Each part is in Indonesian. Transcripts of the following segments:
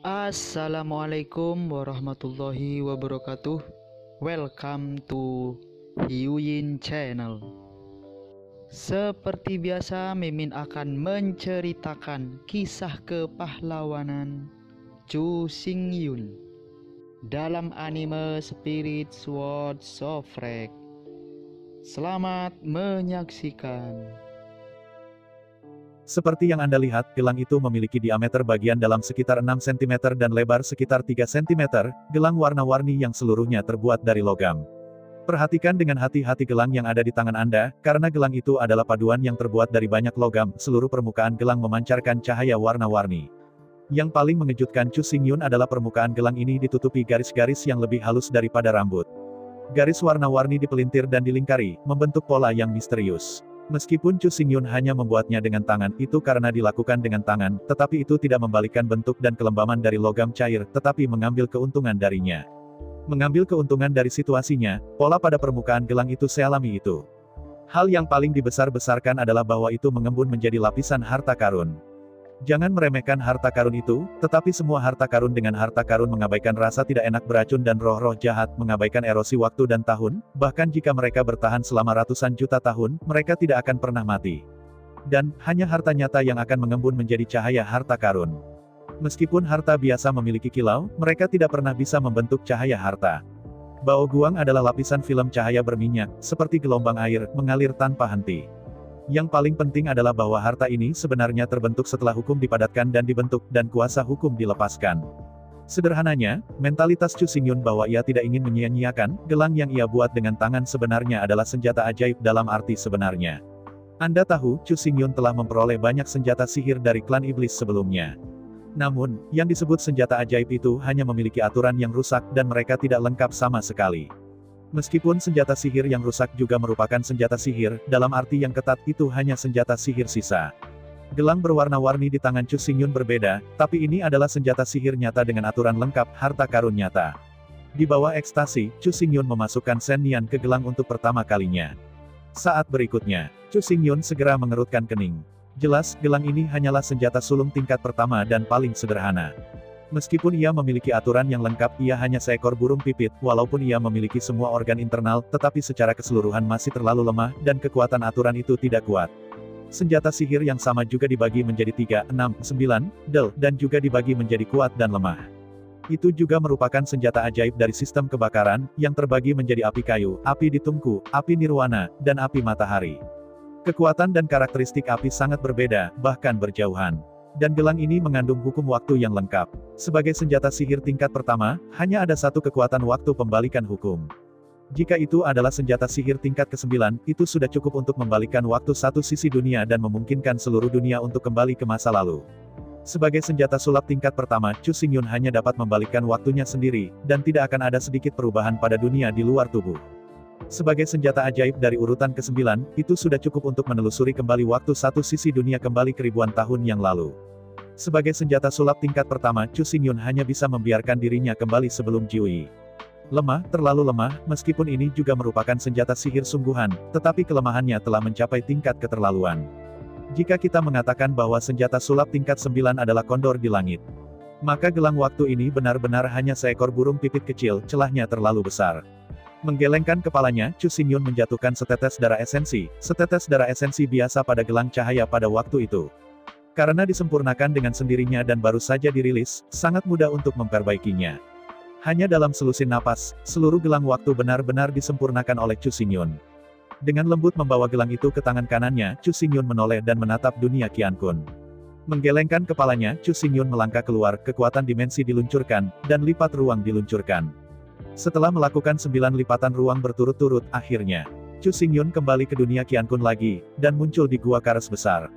Assalamualaikum warahmatullahi wabarakatuh. Welcome to Hyuyin Channel. Seperti biasa, Mimin akan menceritakan kisah kepahlawanan Chu Xingyun dalam anime Spirit Sword Shofrek. Selamat menyaksikan. Seperti yang Anda lihat, gelang itu memiliki diameter bagian dalam sekitar 6 cm dan lebar sekitar 3 cm, gelang warna-warni yang seluruhnya terbuat dari logam. Perhatikan dengan hati-hati gelang yang ada di tangan Anda, karena gelang itu adalah paduan yang terbuat dari banyak logam, seluruh permukaan gelang memancarkan cahaya warna-warni. Yang paling mengejutkan Chu Xingyun adalah permukaan gelang ini ditutupi garis-garis yang lebih halus daripada rambut. Garis warna-warni dipelintir dan dilingkari, membentuk pola yang misterius. Meskipun Chu Xingyun hanya membuatnya dengan tangan, itu karena dilakukan dengan tangan, tetapi itu tidak membalikkan bentuk dan kelembaman dari logam cair, tetapi mengambil keuntungan darinya. Mengambil keuntungan dari situasinya, pola pada permukaan gelang itu sealami itu. Hal yang paling dibesar-besarkan adalah bahwa itu mengembun menjadi lapisan harta karun. Jangan meremehkan harta karun itu, tetapi semua harta karun dengan harta karun mengabaikan rasa tidak enak beracun dan roh-roh jahat, mengabaikan erosi waktu dan tahun, bahkan jika mereka bertahan selama ratusan juta tahun, mereka tidak akan pernah mati. Dan, hanya harta nyata yang akan mengembun menjadi cahaya harta karun. Meskipun harta biasa memiliki kilau, mereka tidak pernah bisa membentuk cahaya harta. Bao Guang adalah lapisan film cahaya berminyak, seperti gelombang air, mengalir tanpa henti. Yang paling penting adalah bahwa harta ini sebenarnya terbentuk setelah hukum dipadatkan dan dibentuk, dan kuasa hukum dilepaskan. Sederhananya, mentalitas Chu Xingyun bahwa ia tidak ingin menyia-nyiakan, gelang yang ia buat dengan tangan sebenarnya adalah senjata ajaib dalam arti sebenarnya. Anda tahu, Chu Xingyun telah memperoleh banyak senjata sihir dari klan iblis sebelumnya. Namun, yang disebut senjata ajaib itu hanya memiliki aturan yang rusak dan mereka tidak lengkap sama sekali. Meskipun senjata sihir yang rusak juga merupakan senjata sihir, dalam arti yang ketat itu hanya senjata sihir sisa. Gelang berwarna-warni di tangan Chu Xingyun berbeda, tapi ini adalah senjata sihir nyata dengan aturan lengkap, harta karun nyata. Di bawah ekstasi, Chu Xingyun memasukkan Shen Nian ke gelang untuk pertama kalinya. Saat berikutnya, Chu Xingyun segera mengerutkan kening. Jelas, gelang ini hanyalah senjata sulung tingkat pertama dan paling sederhana. Meskipun ia memiliki aturan yang lengkap, ia hanya seekor burung pipit, walaupun ia memiliki semua organ internal, tetapi secara keseluruhan masih terlalu lemah, dan kekuatan aturan itu tidak kuat. Senjata sihir yang sama juga dibagi menjadi 3, 6, 9, del, dan juga dibagi menjadi kuat dan lemah. Itu juga merupakan senjata ajaib dari sistem kebakaran, yang terbagi menjadi api kayu, api ditungku, api nirwana, dan api matahari. Kekuatan dan karakteristik api sangat berbeda, bahkan berjauhan. Dan gelang ini mengandung hukum waktu yang lengkap. Sebagai senjata sihir tingkat pertama, hanya ada satu kekuatan waktu pembalikan hukum. Jika itu adalah senjata sihir tingkat ke-9, itu sudah cukup untuk membalikan waktu satu sisi dunia dan memungkinkan seluruh dunia untuk kembali ke masa lalu. Sebagai senjata sulap tingkat pertama, Chu Xingyun hanya dapat membalikkan waktunya sendiri, dan tidak akan ada sedikit perubahan pada dunia di luar tubuh. Sebagai senjata ajaib dari urutan ke-9, itu sudah cukup untuk menelusuri kembali waktu satu sisi dunia kembali ke ribuan tahun yang lalu. Sebagai senjata sulap tingkat pertama, Chu Xingyun hanya bisa membiarkan dirinya kembali sebelum Jiui. Lemah, terlalu lemah, meskipun ini juga merupakan senjata sihir sungguhan, tetapi kelemahannya telah mencapai tingkat keterlaluan. Jika kita mengatakan bahwa senjata sulap tingkat 9 adalah kondor di langit, maka gelang waktu ini benar-benar hanya seekor burung pipit kecil, celahnya terlalu besar. Menggelengkan kepalanya, Chu Xingyun menjatuhkan setetes darah esensi biasa pada gelang cahaya pada waktu itu. Karena disempurnakan dengan sendirinya dan baru saja dirilis, sangat mudah untuk memperbaikinya. Hanya dalam selusin napas, seluruh gelang waktu benar-benar disempurnakan oleh Chu Xingyun. Dengan lembut membawa gelang itu ke tangan kanannya, Chu Xingyun menoleh dan menatap dunia Qiankun. Menggelengkan kepalanya, Chu Xingyun melangkah keluar, kekuatan dimensi diluncurkan, dan lipat ruang diluncurkan. Setelah melakukan 9 lipatan ruang berturut-turut, akhirnya, Chu Xingyun kembali ke dunia Qiankun lagi, dan muncul di gua Karas besar.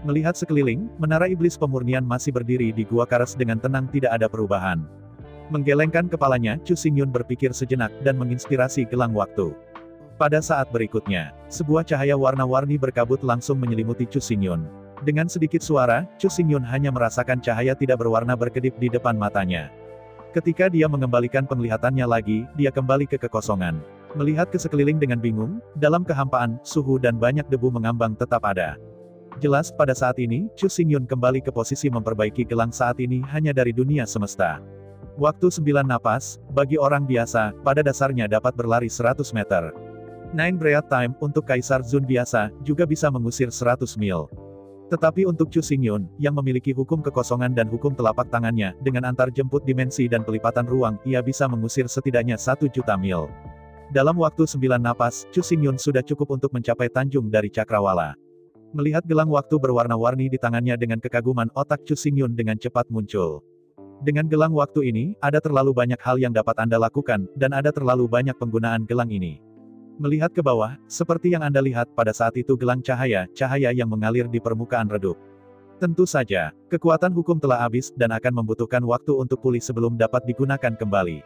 Melihat sekeliling, menara iblis pemurnian masih berdiri di gua Karas dengan tenang, tidak ada perubahan. Menggelengkan kepalanya, Chu Xingyun berpikir sejenak, dan menginspirasi gelang waktu. Pada saat berikutnya, sebuah cahaya warna-warni berkabut langsung menyelimuti Chu Xingyun. Dengan sedikit suara, Chu Xingyun hanya merasakan cahaya tidak berwarna berkedip di depan matanya. Ketika dia mengembalikan penglihatannya lagi, dia kembali ke kekosongan. Melihat ke sekeliling dengan bingung, dalam kehampaan, suhu dan banyak debu mengambang tetap ada. Jelas pada saat ini, Chu Xingyun kembali ke posisi memperbaiki gelang saat ini hanya dari dunia semesta. Waktu 9 napas, bagi orang biasa, pada dasarnya dapat berlari 100 meter. 9 breath time, untuk Kaisar Zun biasa, juga bisa mengusir 100 mil. Tetapi untuk Chu Xingyun, yang memiliki hukum kekosongan dan hukum telapak tangannya, dengan antar jemput dimensi dan pelipatan ruang, ia bisa mengusir setidaknya 1 juta mil. Dalam waktu 9 napas, Chu Xingyun sudah cukup untuk mencapai Tanjung dari Cakrawala. Melihat gelang waktu berwarna-warni di tangannya dengan kekaguman, otak Chu Xingyun dengan cepat muncul. Dengan gelang waktu ini, ada terlalu banyak hal yang dapat Anda lakukan, dan ada terlalu banyak penggunaan gelang ini. Melihat ke bawah, seperti yang Anda lihat pada saat itu gelang cahaya yang mengalir di permukaan redup. Tentu saja, kekuatan hukum telah habis dan akan membutuhkan waktu untuk pulih sebelum dapat digunakan kembali.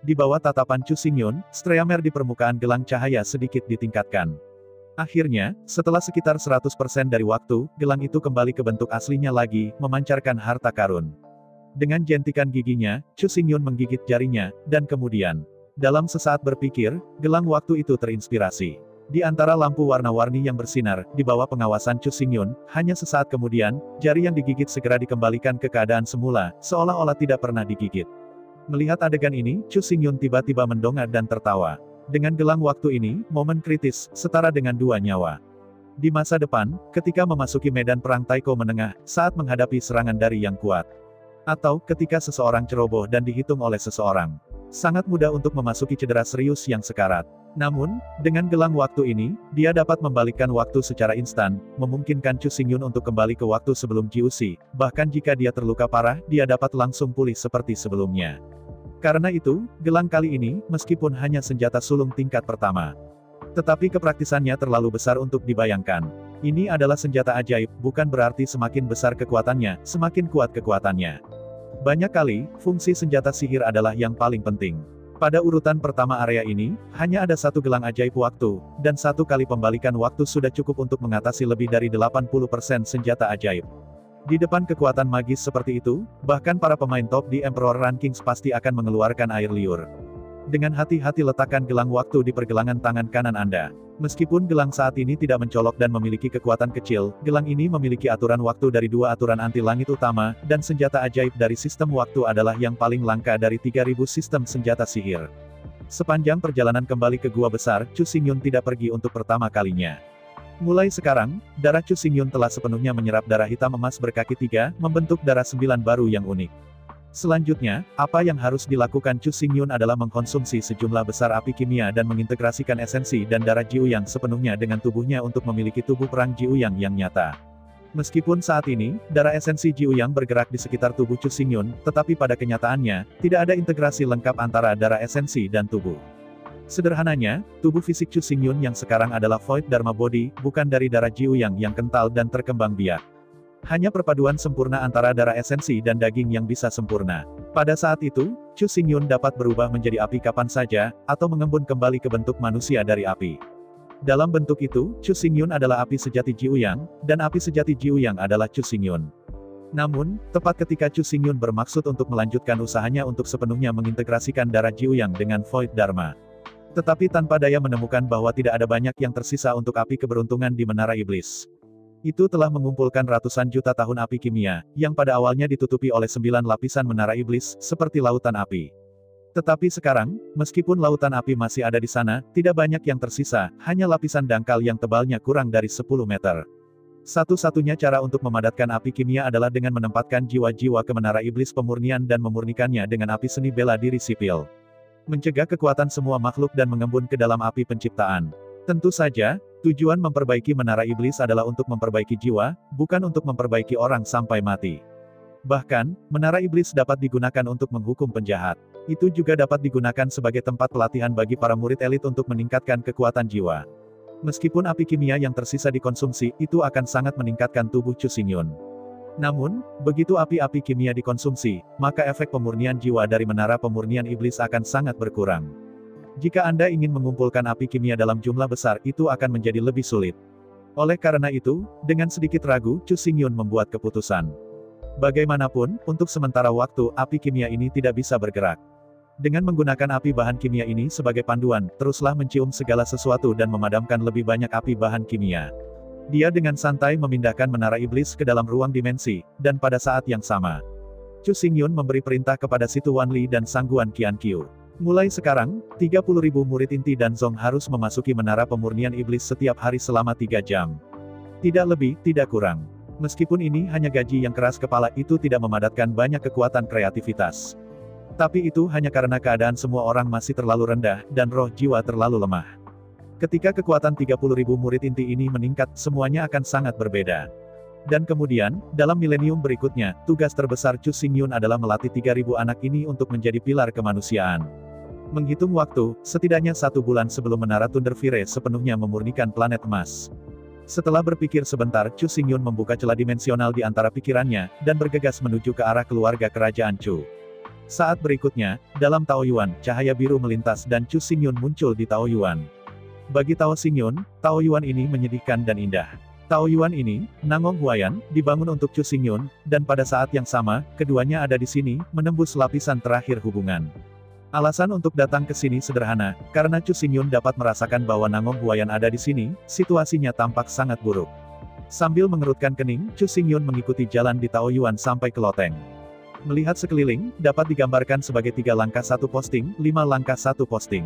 Di bawah tatapan Chu Xingyun, streamer di permukaan gelang cahaya sedikit ditingkatkan. Akhirnya, setelah sekitar 100% dari waktu, gelang itu kembali ke bentuk aslinya lagi, memancarkan harta karun. Dengan jentikan giginya, Chu Xingyun menggigit jarinya, dan kemudian, dalam sesaat berpikir, gelang waktu itu terinspirasi. Di antara lampu warna-warni yang bersinar, di bawah pengawasan Chu Xingyun, hanya sesaat kemudian, jari yang digigit segera dikembalikan ke keadaan semula, seolah-olah tidak pernah digigit. Melihat adegan ini, Chu Xingyun tiba-tiba mendongak dan tertawa. Dengan gelang waktu ini, momen kritis, setara dengan 2 nyawa. Di masa depan, ketika memasuki medan perang taiko menengah, saat menghadapi serangan dari yang kuat. Atau, ketika seseorang ceroboh dan dihitung oleh seseorang. Sangat mudah untuk memasuki cedera serius yang sekarat. Namun, dengan gelang waktu ini, dia dapat membalikkan waktu secara instan, memungkinkan Chu Xingyun untuk kembali ke waktu sebelum Jiusi, bahkan jika dia terluka parah, dia dapat langsung pulih seperti sebelumnya. Karena itu, gelang kali ini, meskipun hanya senjata sulung tingkat pertama, tetapi kepraktisannya terlalu besar untuk dibayangkan. Ini adalah senjata ajaib, bukan berarti semakin besar kekuatannya, semakin kuat kekuatannya. Banyak kali, fungsi senjata sihir adalah yang paling penting. Pada urutan pertama area ini, hanya ada 1 gelang ajaib waktu, dan 1 kali pembalikan waktu sudah cukup untuk mengatasi lebih dari 80% senjata ajaib. Di depan kekuatan magis seperti itu, bahkan para pemain top di Emperor Rankings pasti akan mengeluarkan air liur. Dengan hati-hati letakkan gelang waktu di pergelangan tangan kanan Anda. Meskipun gelang saat ini tidak mencolok dan memiliki kekuatan kecil, gelang ini memiliki aturan waktu dari 2 aturan anti langit utama, dan senjata ajaib dari sistem waktu adalah yang paling langka dari 3000 sistem senjata sihir. Sepanjang perjalanan kembali ke gua besar, Chu Xingyun tidak pergi untuk pertama kalinya. Mulai sekarang, darah Chu Xingyun telah sepenuhnya menyerap darah hitam emas berkaki 3, membentuk darah 9 baru yang unik. Selanjutnya, apa yang harus dilakukan Chu Xingyun adalah mengkonsumsi sejumlah besar api kimia dan mengintegrasikan esensi dan darah Jiuyang sepenuhnya dengan tubuhnya untuk memiliki tubuh perang Jiuyang yang nyata. Meskipun saat ini, darah esensi Jiuyang bergerak di sekitar tubuh Chu Xingyun, tetapi pada kenyataannya, tidak ada integrasi lengkap antara darah esensi dan tubuh. Sederhananya, tubuh fisik Chu Xingyun yang sekarang adalah Void Dharma Body, bukan dari darah Jiuyang yang kental dan terkembang biak. Hanya perpaduan sempurna antara darah esensi dan daging yang bisa sempurna. Pada saat itu, Chu Xingyun dapat berubah menjadi api kapan saja, atau mengembun kembali ke bentuk manusia dari api. Dalam bentuk itu, Chu Xingyun adalah api sejati Jiuyang, dan api sejati Jiuyang adalah Chu Xingyun. Namun, tepat ketika Chu Xingyun bermaksud untuk melanjutkan usahanya untuk sepenuhnya mengintegrasikan darah Jiuyang dengan Void Dharma. Tetapi tanpa daya menemukan bahwa tidak ada banyak yang tersisa untuk api keberuntungan di Menara Iblis. Itu telah mengumpulkan ratusan juta tahun api kimia, yang pada awalnya ditutupi oleh 9 lapisan Menara Iblis, seperti lautan api. Tetapi sekarang, meskipun lautan api masih ada di sana, tidak banyak yang tersisa, hanya lapisan dangkal yang tebalnya kurang dari 10 meter. Satu-satunya cara untuk memadatkan api kimia adalah dengan menempatkan jiwa-jiwa ke Menara Iblis pemurnian dan memurnikannya dengan api seni bela diri sipil. Mencegah kekuatan semua makhluk dan mengembun ke dalam api penciptaan. Tentu saja, tujuan memperbaiki Menara Iblis adalah untuk memperbaiki jiwa, bukan untuk memperbaiki orang sampai mati. Bahkan, Menara Iblis dapat digunakan untuk menghukum penjahat. Itu juga dapat digunakan sebagai tempat pelatihan bagi para murid elit untuk meningkatkan kekuatan jiwa. Meskipun api kimia yang tersisa dikonsumsi, itu akan sangat meningkatkan tubuh Chu Xingyun. Namun, begitu api-api kimia dikonsumsi, maka efek pemurnian jiwa dari Menara Pemurnian Iblis akan sangat berkurang. Jika Anda ingin mengumpulkan api kimia dalam jumlah besar, itu akan menjadi lebih sulit. Oleh karena itu, dengan sedikit ragu, Chu Xingyun membuat keputusan. Bagaimanapun, untuk sementara waktu, api kimia ini tidak bisa bergerak. Dengan menggunakan api bahan kimia ini sebagai panduan, teruslah mencium segala sesuatu dan memadamkan lebih banyak api bahan kimia. Dia dengan santai memindahkan menara iblis ke dalam ruang dimensi, dan pada saat yang sama, Chu Xingyun memberi perintah kepada Situ Wanli dan Sangguan Qianqiu. Mulai sekarang, 30.000 murid inti dan Zong harus memasuki menara pemurnian iblis setiap hari selama 3 jam. Tidak lebih, tidak kurang. Meskipun ini hanya gaji yang keras kepala, itu tidak memadatkan banyak kekuatan kreativitas. Tapi itu hanya karena keadaan semua orang masih terlalu rendah, dan roh jiwa terlalu lemah. Ketika kekuatan 30.000 murid inti ini meningkat, semuanya akan sangat berbeda. Dan kemudian, dalam milenium berikutnya, tugas terbesar Chu Xingyun adalah melatih 3.000 anak ini untuk menjadi pilar kemanusiaan. Menghitung waktu, setidaknya 1 bulan sebelum menara Thunder Fire sepenuhnya memurnikan planet emas. Setelah berpikir sebentar, Chu Xingyun membuka celah dimensional di antara pikirannya, dan bergegas menuju ke arah keluarga kerajaan Chu. Saat berikutnya, dalam Taoyuan, cahaya biru melintas dan Chu Xingyun muncul di Taoyuan. Bagi Tao Xingyun, Taoyuan ini menyedihkan dan indah. Taoyuan ini, Nangong Huayan, dibangun untuk Chu Xingyun, dan pada saat yang sama, keduanya ada di sini, menembus lapisan terakhir hubungan. Alasan untuk datang ke sini sederhana, karena Chu Xingyun dapat merasakan bahwa Nangong Huayan ada di sini, situasinya tampak sangat buruk. Sambil mengerutkan kening, Chu Xingyun mengikuti jalan di Taoyuan sampai ke loteng. Melihat sekeliling, dapat digambarkan sebagai 3 langkah 1 posting, 5 langkah 1 posting.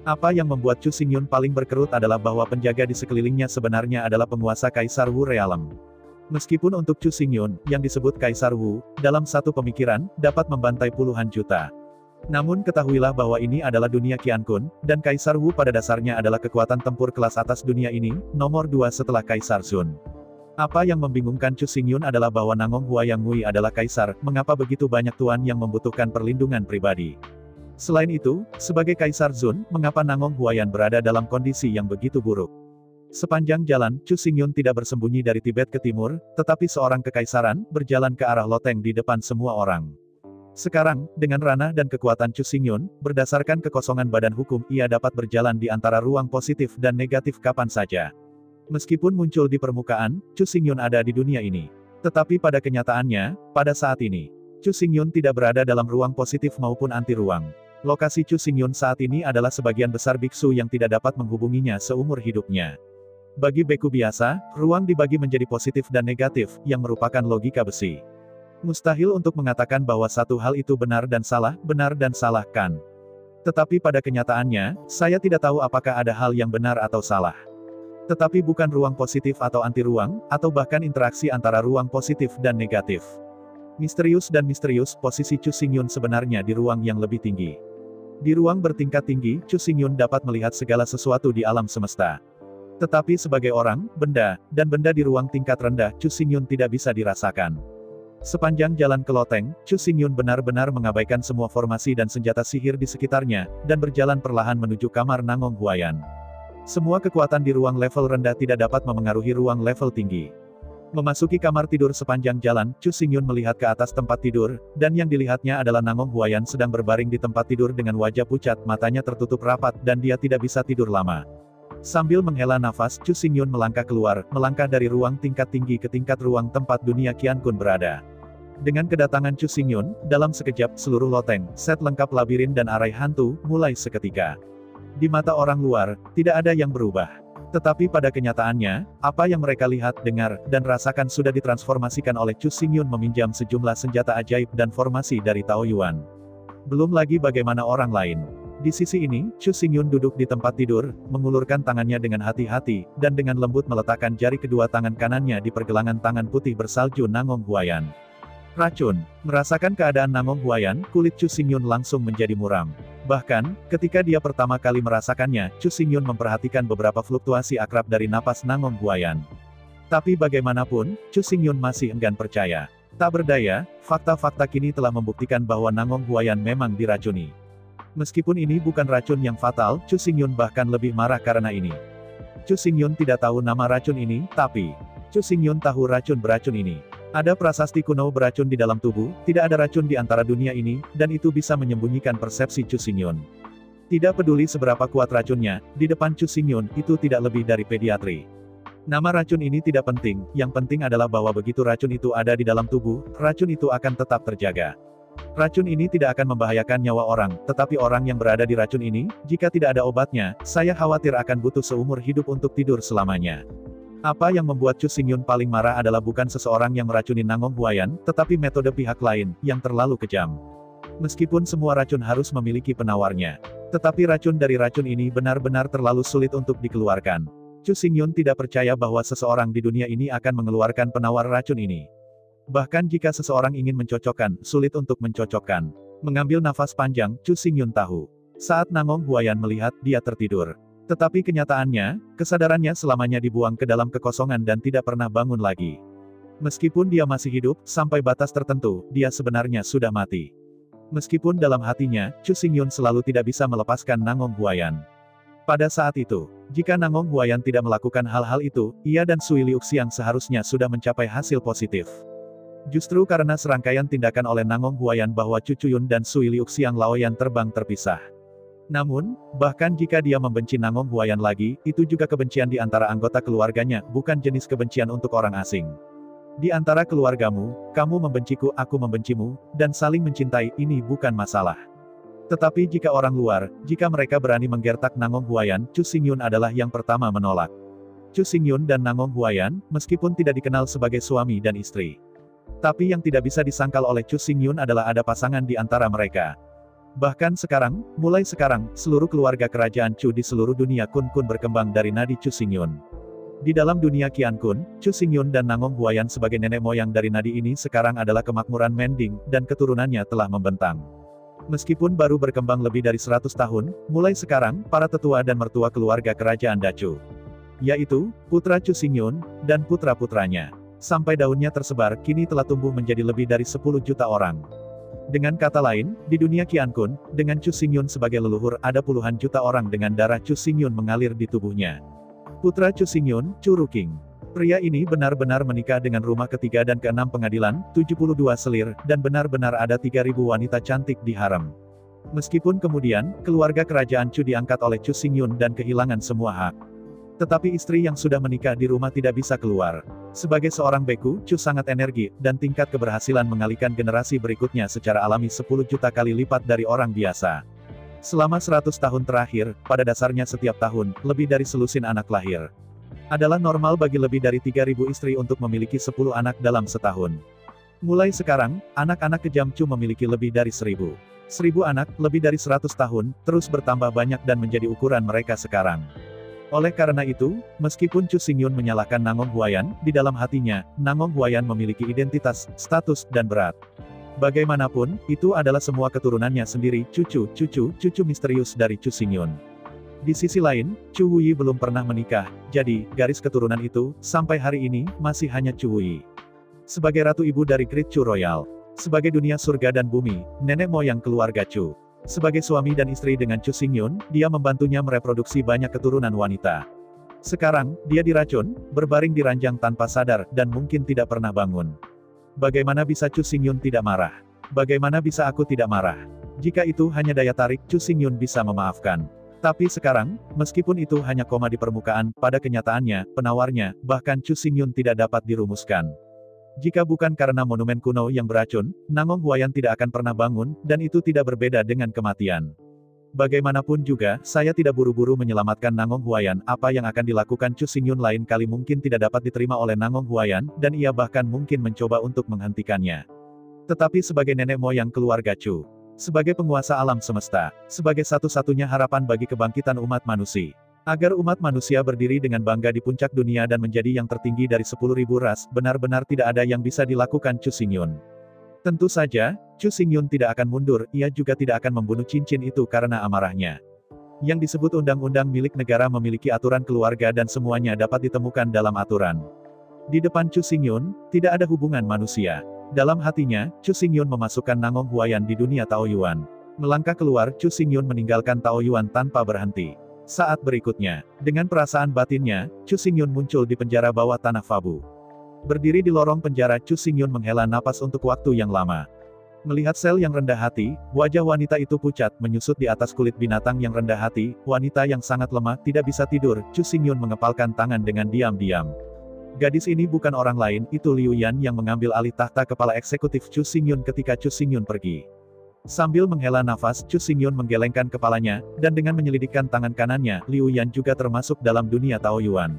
Apa yang membuat Chu Xingyun paling berkerut adalah bahwa penjaga di sekelilingnya sebenarnya adalah penguasa Kaisar Wu Realm. Meskipun untuk Chu Xingyun, yang disebut Kaisar Wu, dalam satu pemikiran, dapat membantai puluhan juta. Namun ketahuilah bahwa ini adalah dunia Qiankun, dan Kaisar Wu pada dasarnya adalah kekuatan tempur kelas atas dunia ini, nomor 2 setelah Kaisar Sun. Apa yang membingungkan Chu Xingyun adalah bahwa Nangong Huayang Ngui adalah Kaisar, mengapa begitu banyak tuan yang membutuhkan perlindungan pribadi. Selain itu, sebagai Kaisar Sun, mengapa Nangong Huayan berada dalam kondisi yang begitu buruk. Sepanjang jalan, Chu Xingyun tidak bersembunyi dari Tibet ke timur, tetapi seorang kekaisaran, berjalan ke arah loteng di depan semua orang. Sekarang, dengan ranah dan kekuatan Chu Xingyun, berdasarkan kekosongan badan hukum, ia dapat berjalan di antara ruang positif dan negatif kapan saja. Meskipun muncul di permukaan, Chu Xingyun ada di dunia ini. Tetapi pada kenyataannya, pada saat ini, Chu Xingyun tidak berada dalam ruang positif maupun anti-ruang. Lokasi Chu Xingyun saat ini adalah sebagian besar biksu yang tidak dapat menghubunginya seumur hidupnya. Bagi beku biasa, ruang dibagi menjadi positif dan negatif, yang merupakan logika besi. Mustahil untuk mengatakan bahwa satu hal itu benar dan salah, kan? Tetapi pada kenyataannya, saya tidak tahu apakah ada hal yang benar atau salah. Tetapi bukan ruang positif atau anti-ruang, atau bahkan interaksi antara ruang positif dan negatif. Misterius dan misterius, posisi Chu Xingyun sebenarnya di ruang yang lebih tinggi. Di ruang bertingkat tinggi, Chu Xingyun dapat melihat segala sesuatu di alam semesta. Tetapi sebagai orang, benda, dan benda di ruang tingkat rendah, Chu Xingyun tidak bisa dirasakan. Sepanjang jalan ke loteng, Chu Xingyun benar-benar mengabaikan semua formasi dan senjata sihir di sekitarnya, dan berjalan perlahan menuju kamar Nangong Huayan. Semua kekuatan di ruang level rendah tidak dapat memengaruhi ruang level tinggi. Memasuki kamar tidur sepanjang jalan, Chu Xingyun melihat ke atas tempat tidur, dan yang dilihatnya adalah Nangong Huayan sedang berbaring di tempat tidur dengan wajah pucat, matanya tertutup rapat, dan dia tidak bisa tidur lama. Sambil menghela nafas, Chu Xingyun melangkah keluar, melangkah dari ruang tingkat tinggi ke tingkat ruang tempat dunia Qiankun berada. Dengan kedatangan Chu Xingyun, dalam sekejap, seluruh loteng, set lengkap labirin dan arai hantu, mulai seketika. Di mata orang luar, tidak ada yang berubah. Tetapi pada kenyataannya, apa yang mereka lihat, dengar, dan rasakan sudah ditransformasikan oleh Chu Xingyun meminjam sejumlah senjata ajaib dan formasi dari Taoyuan. Belum lagi bagaimana orang lain. Di sisi ini, Chu Xingyun duduk di tempat tidur, mengulurkan tangannya dengan hati-hati, dan dengan lembut meletakkan jari kedua tangan kanannya di pergelangan tangan putih bersalju Nangong Huayan. Racun. Merasakan keadaan Nangong Huayan, kulit Chu Xingyun langsung menjadi muram. Bahkan, ketika dia pertama kali merasakannya, Chu Xingyun memperhatikan beberapa fluktuasi akrab dari napas Nangong Huayan. Tapi bagaimanapun, Chu Xingyun masih enggan percaya. Tak berdaya, fakta-fakta kini telah membuktikan bahwa Nangong Huayan memang diracuni. Meskipun ini bukan racun yang fatal, Chu Xingyun bahkan lebih marah karena ini. Chu Xingyun tidak tahu nama racun ini, tapi Chu Xingyun tahu racun beracun ini. Ada prasasti kuno beracun di dalam tubuh, tidak ada racun di antara dunia ini, dan itu bisa menyembunyikan persepsi Chu Xingyun. Tidak peduli seberapa kuat racunnya, di depan Chu Xingyun, itu tidak lebih dari pediatri. Nama racun ini tidak penting, yang penting adalah bahwa begitu racun itu ada di dalam tubuh, racun itu akan tetap terjaga. Racun ini tidak akan membahayakan nyawa orang, tetapi orang yang berada di racun ini, jika tidak ada obatnya, saya khawatir akan butuh seumur hidup untuk tidur selamanya. Apa yang membuat Chu Xingyun paling marah adalah bukan seseorang yang meracuni Nangong Huayan, tetapi metode pihak lain, yang terlalu kejam. Meskipun semua racun harus memiliki penawarnya, tetapi racun dari racun ini benar-benar terlalu sulit untuk dikeluarkan. Chu Xingyun tidak percaya bahwa seseorang di dunia ini akan mengeluarkan penawar racun ini. Bahkan jika seseorang ingin mencocokkan, sulit untuk mencocokkan. Mengambil nafas panjang, Chu Xingyun tahu. Saat Nangong Huayan melihat, dia tertidur. Tetapi kenyataannya, kesadarannya selamanya dibuang ke dalam kekosongan dan tidak pernah bangun lagi. Meskipun dia masih hidup, sampai batas tertentu, dia sebenarnya sudah mati. Meskipun dalam hatinya, Chu Xingyun selalu tidak bisa melepaskan Nangong Huayan. Pada saat itu, jika Nangong Huayan tidak melakukan hal-hal itu, ia dan Sui Liuxiang seharusnya sudah mencapai hasil positif. Justru karena serangkaian tindakan oleh Nangong Huayan bahwa Chu Cuyun dan Sui Liuxiang Laoyan terbang terpisah. Namun, bahkan jika dia membenci Nangong Huayan lagi, itu juga kebencian di antara anggota keluarganya, bukan jenis kebencian untuk orang asing. Di antara keluargamu, kamu membenciku, aku membencimu, dan saling mencintai, ini bukan masalah. Tetapi jika orang luar, jika mereka berani menggertak Nangong Huayan, Chu Xingyun adalah yang pertama menolak. Chu Xingyun dan Nangong Huayan, meskipun tidak dikenal sebagai suami dan istri. Tapi yang tidak bisa disangkal oleh Chu Xingyun adalah ada pasangan di antara mereka. Bahkan sekarang, mulai sekarang, seluruh keluarga kerajaan Chu di seluruh dunia Kun berkembang dari nadi Chu Xingyun. Di dalam dunia Qian Kun, Chu Xingyun dan Nangong Huayan sebagai nenek moyang dari nadi ini sekarang adalah kemakmuran Mending, dan keturunannya telah membentang. Meskipun baru berkembang lebih dari 100 tahun, mulai sekarang, para tetua dan mertua keluarga kerajaan Dacu, yaitu, putra Chu Xingyun, dan putra-putranya, sampai daunnya tersebar, kini telah tumbuh menjadi lebih dari 10 juta orang. Dengan kata lain, di dunia Qian Kun, dengan Chu Xingyun sebagai leluhur, ada puluhan juta orang dengan darah Chu Xingyun mengalir di tubuhnya. Putra Chu Xingyun, Chu Ruqing. Pria ini benar-benar menikah dengan rumah ketiga dan keenam pengadilan, 72 selir, dan benar-benar ada 3.000 wanita cantik di harem. Meskipun kemudian, keluarga kerajaan Chu diangkat oleh Chu Xingyun dan kehilangan semua hak. Tetapi istri yang sudah menikah di rumah tidak bisa keluar. Sebagai seorang beku, Chu sangat energi, dan tingkat keberhasilan mengalihkan generasi berikutnya secara alami 10 juta kali lipat dari orang biasa. Selama 100 tahun terakhir, pada dasarnya setiap tahun, lebih dari selusin anak lahir. Adalah normal bagi lebih dari 3.000 istri untuk memiliki 10 anak dalam setahun. Mulai sekarang, anak-anak kejam Chu memiliki lebih dari 1.000. 1.000 anak, lebih dari 100 tahun, terus bertambah banyak dan menjadi ukuran mereka sekarang. Oleh karena itu, meskipun Chu Xingyun menyalahkan Nangong Huayan, di dalam hatinya, Nangong Huayan memiliki identitas, status, dan berat. Bagaimanapun, itu adalah semua keturunannya sendiri, cucu misterius dari Chu Xingyun. Di sisi lain, Chu Wuyi belum pernah menikah, jadi, garis keturunan itu, sampai hari ini, masih hanya Chu Wuyi. Sebagai ratu ibu dari Great Chu Royal. Sebagai dunia surga dan bumi, nenek moyang keluarga Chu. Sebagai suami dan istri dengan Chu Xingyun, dia membantunya mereproduksi banyak keturunan wanita. Sekarang, dia diracun, berbaring di ranjang tanpa sadar, dan mungkin tidak pernah bangun. Bagaimana bisa Chu Xingyun tidak marah? Bagaimana bisa aku tidak marah? Jika itu hanya daya tarik, Chu Xingyun bisa memaafkan. Tapi sekarang, meskipun itu hanya koma di permukaan, pada kenyataannya, penawarnya, bahkan Chu Xingyun tidak dapat dirumuskan. Jika bukan karena monumen kuno yang beracun, Nangong Huayan tidak akan pernah bangun, dan itu tidak berbeda dengan kematian. Bagaimanapun juga, saya tidak buru-buru menyelamatkan Nangong Huayan, apa yang akan dilakukan Chu Xingyun lain kali mungkin tidak dapat diterima oleh Nangong Huayan, dan ia bahkan mungkin mencoba untuk menghentikannya. Tetapi sebagai nenek moyang keluarga Chu, sebagai penguasa alam semesta, sebagai satu-satunya harapan bagi kebangkitan umat manusia, agar umat manusia berdiri dengan bangga di puncak dunia dan menjadi yang tertinggi dari 10.000 ras, benar-benar tidak ada yang bisa dilakukan Chu Xingyun. Tentu saja, Chu Xingyun tidak akan mundur, ia juga tidak akan membunuh cincin itu karena amarahnya. Yang disebut undang-undang milik negara memiliki aturan keluarga dan semuanya dapat ditemukan dalam aturan. Di depan Chu Xingyun, tidak ada hubungan manusia. Dalam hatinya, Chu Xingyun memasukkan Nangong Huayan di dunia Taoyuan. Melangkah keluar, Chu Xingyun meninggalkan Taoyuan tanpa berhenti. Saat berikutnya, dengan perasaan batinnya, Chu Xingyun muncul di penjara bawah tanah Fabu. Berdiri di lorong penjara, Chu Xingyun menghela napas untuk waktu yang lama. Melihat sel yang rendah hati, wajah wanita itu pucat, menyusut di atas kulit binatang yang rendah hati, wanita yang sangat lemah, tidak bisa tidur, Chu Xingyun mengepalkan tangan dengan diam-diam. Gadis ini bukan orang lain, itu Liu Yan yang mengambil alih tahta kepala eksekutif Chu Xingyun ketika Chu Xingyun pergi. Sambil menghela nafas, Chu Xingyun menggelengkan kepalanya, dan dengan menyelidikkan tangan kanannya, Liu Yan juga termasuk dalam dunia Taoyuan.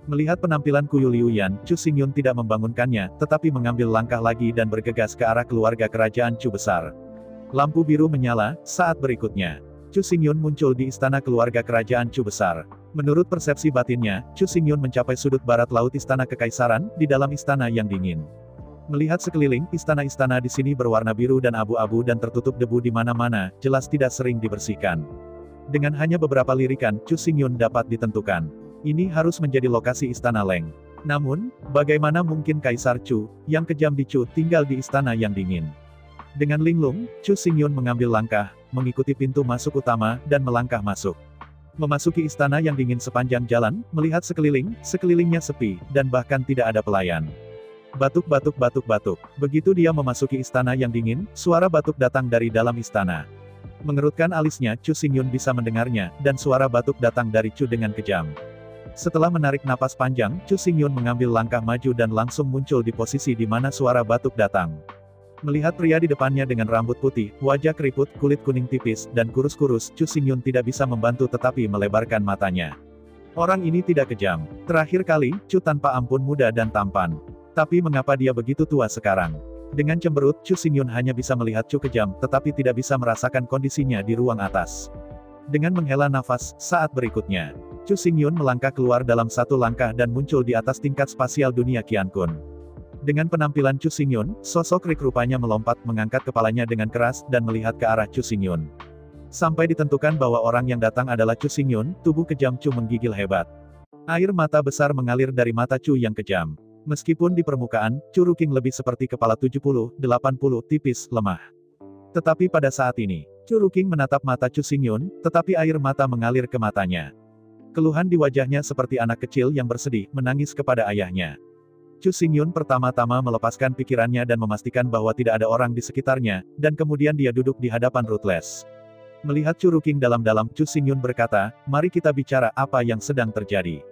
Melihat penampilan Kuyu Liu Yan, Chu Xingyun tidak membangunkannya, tetapi mengambil langkah lagi dan bergegas ke arah keluarga kerajaan Chu besar. Lampu biru menyala, saat berikutnya. Chu Xingyun muncul di istana keluarga kerajaan Chu besar. Menurut persepsi batinnya, Chu Xingyun mencapai sudut barat laut istana kekaisaran, di dalam istana yang dingin. Melihat sekeliling, istana-istana di sini berwarna biru dan abu-abu dan tertutup debu di mana-mana, jelas tidak sering dibersihkan. Dengan hanya beberapa lirikan, Chu Xingyun dapat ditentukan. Ini harus menjadi lokasi istana Leng. Namun, bagaimana mungkin Kaisar Chu, yang kejam di Chu, tinggal di istana yang dingin? Dengan linglung, Chu Xingyun mengambil langkah, mengikuti pintu masuk utama, dan melangkah masuk. Memasuki istana yang dingin sepanjang jalan, melihat sekelilingnya sepi, dan bahkan tidak ada pelayan. Batuk batuk batuk batuk. Begitu dia memasuki istana yang dingin, suara batuk datang dari dalam istana. Mengerutkan alisnya, Chu Xingyun bisa mendengarnya, dan suara batuk datang dari Chu dengan kejam. Setelah menarik napas panjang, Chu Xingyun mengambil langkah maju dan langsung muncul di posisi di mana suara batuk datang. Melihat pria di depannya dengan rambut putih, wajah keriput, kulit kuning tipis, dan kurus-kurus, Chu Xingyun tidak bisa membantu tetapi melebarkan matanya. Orang ini tidak kejam. Terakhir kali, Chu tanpa ampun muda dan tampan. Tapi mengapa dia begitu tua sekarang? Dengan cemberut, Chu Xingyun hanya bisa melihat Chu kejam, tetapi tidak bisa merasakan kondisinya di ruang atas. Dengan menghela nafas, saat berikutnya, Chu Xingyun melangkah keluar dalam satu langkah dan muncul di atas tingkat spasial dunia Qiankun. Dengan penampilan Chu Xingyun, sosok Rick rupanya melompat mengangkat kepalanya dengan keras dan melihat ke arah Chu Xingyun. Sampai ditentukan bahwa orang yang datang adalah Chu Xingyun, tubuh kejam Chu menggigil hebat. Air mata besar mengalir dari mata Chu yang kejam. Meskipun di permukaan, Chu Ruking lebih seperti kepala 70-80 tipis, lemah. Tetapi pada saat ini, Chu Ruking menatap mata Chu Xingyun, tetapi air mata mengalir ke matanya. Keluhan di wajahnya seperti anak kecil yang bersedih, menangis kepada ayahnya. Chu Xingyun pertama-tama melepaskan pikirannya dan memastikan bahwa tidak ada orang di sekitarnya, dan kemudian dia duduk di hadapan Ruthless. Melihat Chu Ruking dalam-dalam, Chu Xingyun berkata, "Mari kita bicara apa yang sedang terjadi."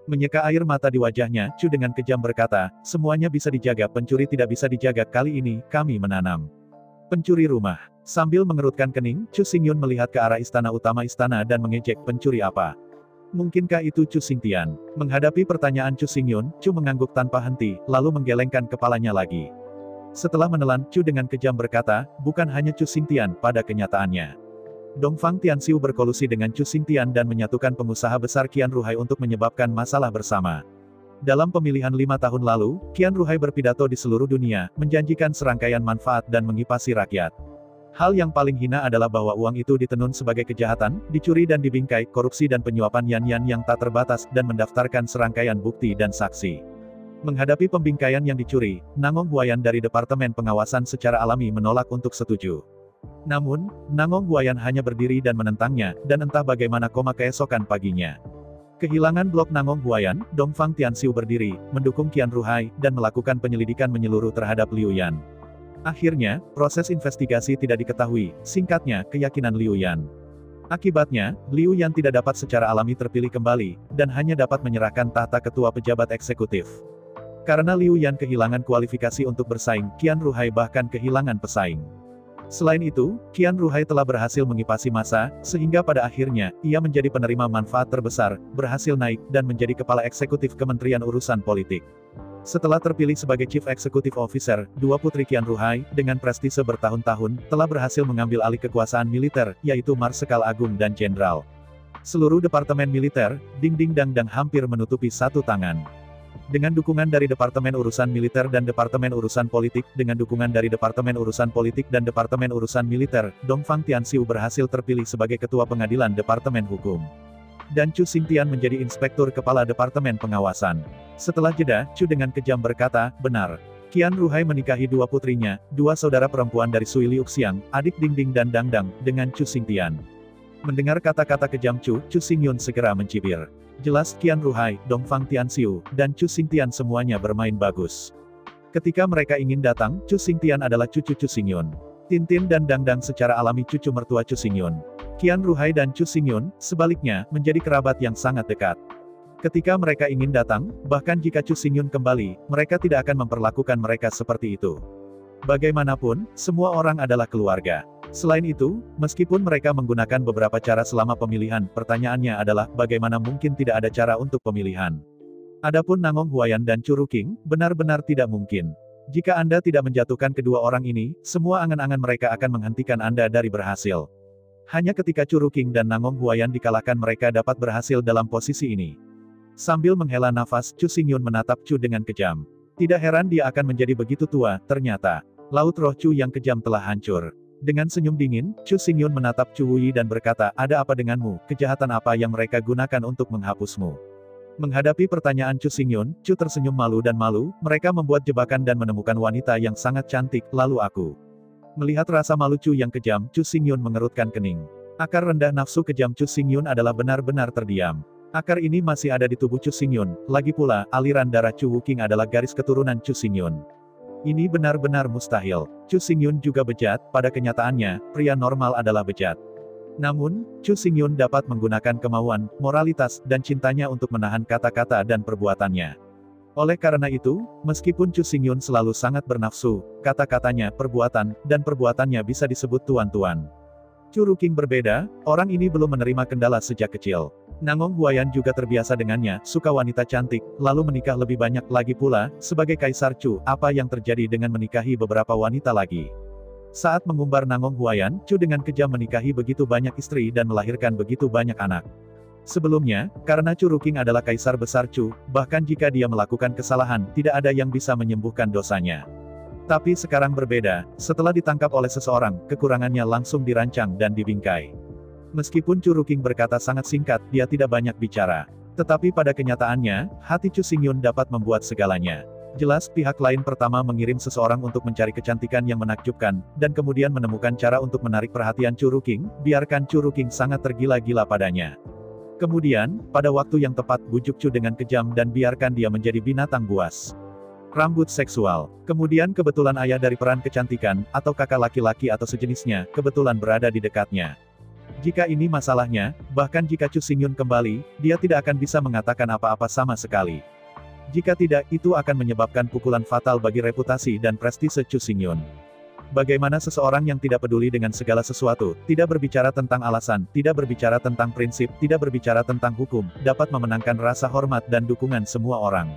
Menyeka air mata di wajahnya, Chu dengan kejam berkata, "Semuanya bisa dijaga, pencuri tidak bisa dijaga, kali ini, kami menanam." Pencuri rumah. Sambil mengerutkan kening, Chu Xingyun melihat ke arah istana utama istana dan mengejek, "Pencuri apa? Mungkinkah itu Chu Xingtian?" Menghadapi pertanyaan Chu Xingyun, Chu mengangguk tanpa henti, lalu menggelengkan kepalanya lagi. Setelah menelan, Chu dengan kejam berkata, "Bukan hanya Chu Xingtian, pada kenyataannya. Dongfang Tianxiu berkolusi dengan Chu Xingtian dan menyatukan pengusaha besar Qian Ruhai untuk menyebabkan masalah bersama. Dalam pemilihan 5 tahun lalu, Qian Ruhai berpidato di seluruh dunia, menjanjikan serangkaian manfaat dan mengipasi rakyat. Hal yang paling hina adalah bahwa uang itu ditenun sebagai kejahatan, dicuri dan dibingkai, korupsi dan penyuapan Yan-Yan yang tak terbatas, dan mendaftarkan serangkaian bukti dan saksi. Menghadapi pembingkaian yang dicuri, Nangong Huayan dari Departemen Pengawasan secara alami menolak untuk setuju. Namun, Nangong Huayan hanya berdiri dan menentangnya, dan entah bagaimana koma keesokan paginya. Kehilangan blok Nangong Huayan, Dongfang Tianxiu berdiri, mendukung Qian Ruhai, dan melakukan penyelidikan menyeluruh terhadap Liu Yan. Akhirnya, proses investigasi tidak diketahui, singkatnya, keyakinan Liu Yan. Akibatnya, Liu Yan tidak dapat secara alami terpilih kembali, dan hanya dapat menyerahkan tahta ketua pejabat eksekutif. Karena Liu Yan kehilangan kualifikasi untuk bersaing, Qian Ruhai bahkan kehilangan pesaing. Selain itu, Qian Ruhai telah berhasil mengipasi massa, sehingga pada akhirnya, ia menjadi penerima manfaat terbesar, berhasil naik, dan menjadi kepala eksekutif Kementerian Urusan Politik. Setelah terpilih sebagai Chief Executive Officer, dua putri Qian Ruhai, dengan prestise bertahun-tahun, telah berhasil mengambil alih kekuasaan militer, yaitu Marsekal Agung dan Jenderal. Seluruh departemen militer, ding-ding-dang-dang hampir menutupi satu tangan. Dengan dukungan dari Departemen Urusan Militer dan Departemen Urusan Politik, dengan dukungan dari Departemen Urusan Politik dan Departemen Urusan Militer, Dongfang Tianxiu berhasil terpilih sebagai Ketua Pengadilan Departemen Hukum. Dan Chu Xingtian menjadi Inspektur Kepala Departemen Pengawasan. Setelah jeda, Chu dengan kejam berkata, "Benar. Qian Ruhai menikahi dua putrinya, dua saudara perempuan dari Sui Liuxiang, adik Ding-Ding dan Dang-Dang, dengan Chu Xingtian." Mendengar kata-kata kejam Chu Xingyun segera mencibir. Jelas Qian Ruhai, Dongfang Tianxiu, dan Chu Xingtian semuanya bermain bagus. Ketika mereka ingin datang, Chu Xingtian adalah cucu Chu Xingyun. Tintin dan Dang-Dang secara alami cucu mertua Chu Xingyun. Qian Ruhai dan Chu Xingyun, sebaliknya, menjadi kerabat yang sangat dekat. Ketika mereka ingin datang, bahkan jika Chu Xingyun kembali, mereka tidak akan memperlakukan mereka seperti itu. Bagaimanapun, semua orang adalah keluarga. Selain itu, meskipun mereka menggunakan beberapa cara selama pemilihan, pertanyaannya adalah, bagaimana mungkin tidak ada cara untuk pemilihan? Adapun Nangong Huayan dan Chu Ruking, benar-benar tidak mungkin. Jika Anda tidak menjatuhkan kedua orang ini, semua angan-angan mereka akan menghentikan Anda dari berhasil. Hanya ketika Chu Ruking dan Nangong Huayan dikalahkan mereka dapat berhasil dalam posisi ini. Sambil menghela nafas, Chu Xingyun menatap Chu dengan kejam. Tidak heran dia akan menjadi begitu tua, ternyata. Laut roh Chu yang kejam telah hancur. Dengan senyum dingin, Chu Xingyun menatap Chu Wuyi dan berkata, ada apa denganmu, kejahatan apa yang mereka gunakan untuk menghapusmu? Menghadapi pertanyaan Chu Xingyun, Chu tersenyum malu dan malu, mereka membuat jebakan dan menemukan wanita yang sangat cantik, lalu aku. Melihat rasa malu Chu yang kejam, Chu Xingyun mengerutkan kening. Akar rendah nafsu kejam Chu Xingyun adalah benar-benar terdiam. Akar ini masih ada di tubuh Chu Xingyun, lagi pula, aliran darah Chu Wuking adalah garis keturunan Chu Xingyun. Ini benar-benar mustahil. Chu Xingyun juga bejat, pada kenyataannya, pria normal adalah bejat. Namun, Chu Xingyun dapat menggunakan kemauan, moralitas, dan cintanya untuk menahan kata-kata dan perbuatannya. Oleh karena itu, meskipun Chu Xingyun selalu sangat bernafsu, kata-katanya, perbuatan, dan perbuatannya bisa disebut tuan-tuan. Chu Ruking berbeda, orang ini belum menerima kendala sejak kecil. Nangong Huayan juga terbiasa dengannya, suka wanita cantik, lalu menikah lebih banyak lagi pula, sebagai Kaisar Chu, apa yang terjadi dengan menikahi beberapa wanita lagi. Saat mengumbar Nangong Huayan, Chu dengan kejam menikahi begitu banyak istri dan melahirkan begitu banyak anak. Sebelumnya, karena Chu Ruking adalah Kaisar Besar Chu, bahkan jika dia melakukan kesalahan, tidak ada yang bisa menyembuhkan dosanya. Tapi sekarang berbeda, setelah ditangkap oleh seseorang, kekurangannya langsung dirancang dan dibingkai. Meskipun Chu Ruking berkata sangat singkat, dia tidak banyak bicara. Tetapi pada kenyataannya, hati Chu Xingyun dapat membuat segalanya. Jelas pihak lain pertama mengirim seseorang untuk mencari kecantikan yang menakjubkan, dan kemudian menemukan cara untuk menarik perhatian Chu Ruking, biarkan Chu Ruking sangat tergila-gila padanya. Kemudian, pada waktu yang tepat bujuk Chu dengan kejam dan biarkan dia menjadi binatang buas. Rambut seksual. Kemudian kebetulan ayah dari peran kecantikan, atau kakak laki-laki atau sejenisnya, kebetulan berada di dekatnya. Jika ini masalahnya, bahkan jika Chu Xingyun kembali, dia tidak akan bisa mengatakan apa-apa sama sekali. Jika tidak, itu akan menyebabkan pukulan fatal bagi reputasi dan prestise Chu Xingyun. Bagaimana seseorang yang tidak peduli dengan segala sesuatu, tidak berbicara tentang alasan, tidak berbicara tentang prinsip, tidak berbicara tentang hukum, dapat memenangkan rasa hormat dan dukungan semua orang?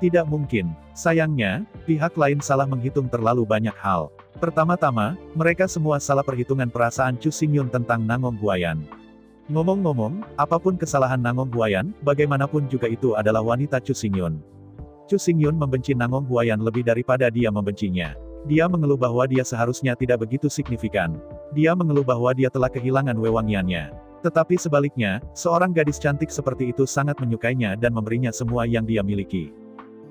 Tidak mungkin. Sayangnya, pihak lain salah menghitung terlalu banyak hal. Pertama-tama, mereka semua salah perhitungan perasaan Chu Xingyun tentang Nangong Huayan. Ngomong-ngomong, apapun kesalahan Nangong Huayan, bagaimanapun juga itu adalah wanita Chu Xingyun. Chu Xingyun membenci Nangong Huayan lebih daripada dia membencinya. Dia mengeluh bahwa dia seharusnya tidak begitu signifikan. Dia mengeluh bahwa dia telah kehilangan wewangiannya. Tetapi sebaliknya, seorang gadis cantik seperti itu sangat menyukainya dan memberinya semua yang dia miliki.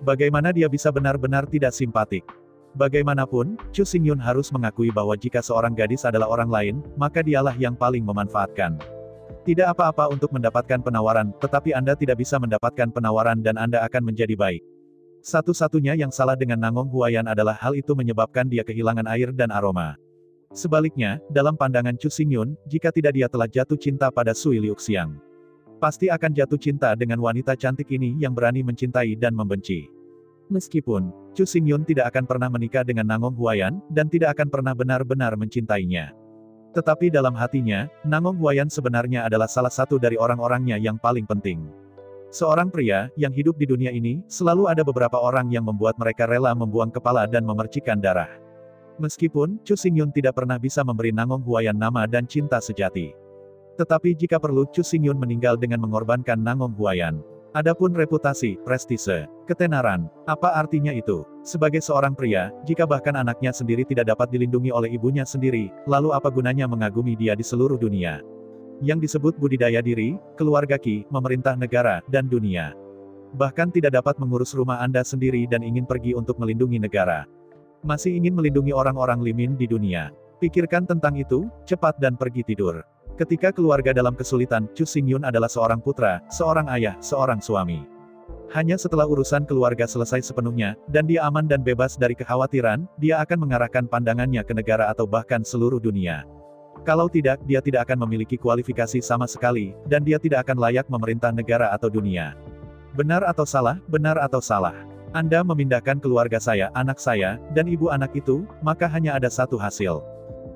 Bagaimana dia bisa benar-benar tidak simpatik? Bagaimanapun, Chu Xingyun harus mengakui bahwa jika seorang gadis adalah orang lain, maka dialah yang paling memanfaatkan. Tidak apa-apa untuk mendapatkan penawaran, tetapi Anda tidak bisa mendapatkan penawaran dan Anda akan menjadi baik. Satu-satunya yang salah dengan Nangong Huayan adalah hal itu menyebabkan dia kehilangan air dan aroma. Sebaliknya, dalam pandangan Chu Xingyun, jika tidak dia telah jatuh cinta pada Sui Liuxiang. Pasti akan jatuh cinta dengan wanita cantik ini yang berani mencintai dan membenci. Meskipun, Chu Xingyun tidak akan pernah menikah dengan Nangong Huayan, dan tidak akan pernah benar-benar mencintainya. Tetapi dalam hatinya, Nangong Huayan sebenarnya adalah salah satu dari orang-orangnya yang paling penting. Seorang pria, yang hidup di dunia ini, selalu ada beberapa orang yang membuat mereka rela membuang kepala dan memercikan darah. Meskipun, Chu Xingyun tidak pernah bisa memberi Nangong Huayan nama dan cinta sejati. Tetapi jika perlu Chu Xingyun meninggal dengan mengorbankan Nangong Huayan. Adapun reputasi, prestise, ketenaran, apa artinya itu? Sebagai seorang pria, jika bahkan anaknya sendiri tidak dapat dilindungi oleh ibunya sendiri, lalu apa gunanya mengagumi dia di seluruh dunia? Yang disebut budidaya diri, keluarga ki, memerintah negara, dan dunia. Bahkan tidak dapat mengurus rumah Anda sendiri dan ingin pergi untuk melindungi negara. Masih ingin melindungi orang-orang limin di dunia. Pikirkan tentang itu, cepat dan pergi tidur. Ketika keluarga dalam kesulitan, Chu Xingyun adalah seorang putra, seorang ayah, seorang suami. Hanya setelah urusan keluarga selesai sepenuhnya, dan dia aman dan bebas dari kekhawatiran, dia akan mengarahkan pandangannya ke negara atau bahkan seluruh dunia. Kalau tidak, dia tidak akan memiliki kualifikasi sama sekali, dan dia tidak akan layak memerintah negara atau dunia. Benar atau salah, benar atau salah. Anda memindahkan keluarga saya, anak saya, dan ibu anak itu, maka hanya ada satu hasil.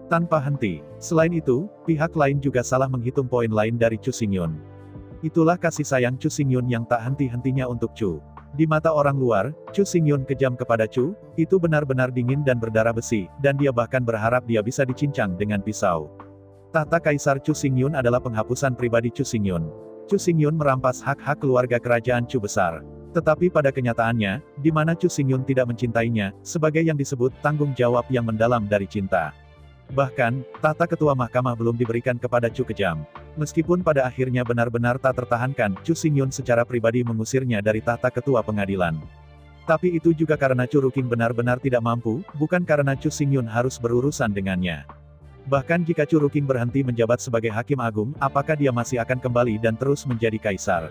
Tanpa henti. Selain itu, pihak lain juga salah menghitung poin lain dari Chu Xingyun. Itulah kasih sayang Chu Xingyun yang tak henti-hentinya untuk Chu. Di mata orang luar, Chu Xingyun kejam kepada Chu, itu benar-benar dingin dan berdarah besi, dan dia bahkan berharap dia bisa dicincang dengan pisau. Tahta Kaisar Chu Xingyun adalah penghapusan pribadi Chu Xingyun. Chu Xingyun merampas hak-hak keluarga kerajaan Chu besar. Tetapi pada kenyataannya, di mana Chu Xingyun tidak mencintainya, sebagai yang disebut tanggung jawab yang mendalam dari cinta. Bahkan, tahta ketua mahkamah belum diberikan kepada Chu Kejam. Meskipun pada akhirnya benar-benar tak tertahankan, Chu Xingyun secara pribadi mengusirnya dari tahta ketua pengadilan. Tapi itu juga karena Chu Ruking benar-benar tidak mampu, bukan karena Chu Xingyun harus berurusan dengannya. Bahkan jika Chu Ruking berhenti menjabat sebagai hakim agung, apakah dia masih akan kembali dan terus menjadi kaisar?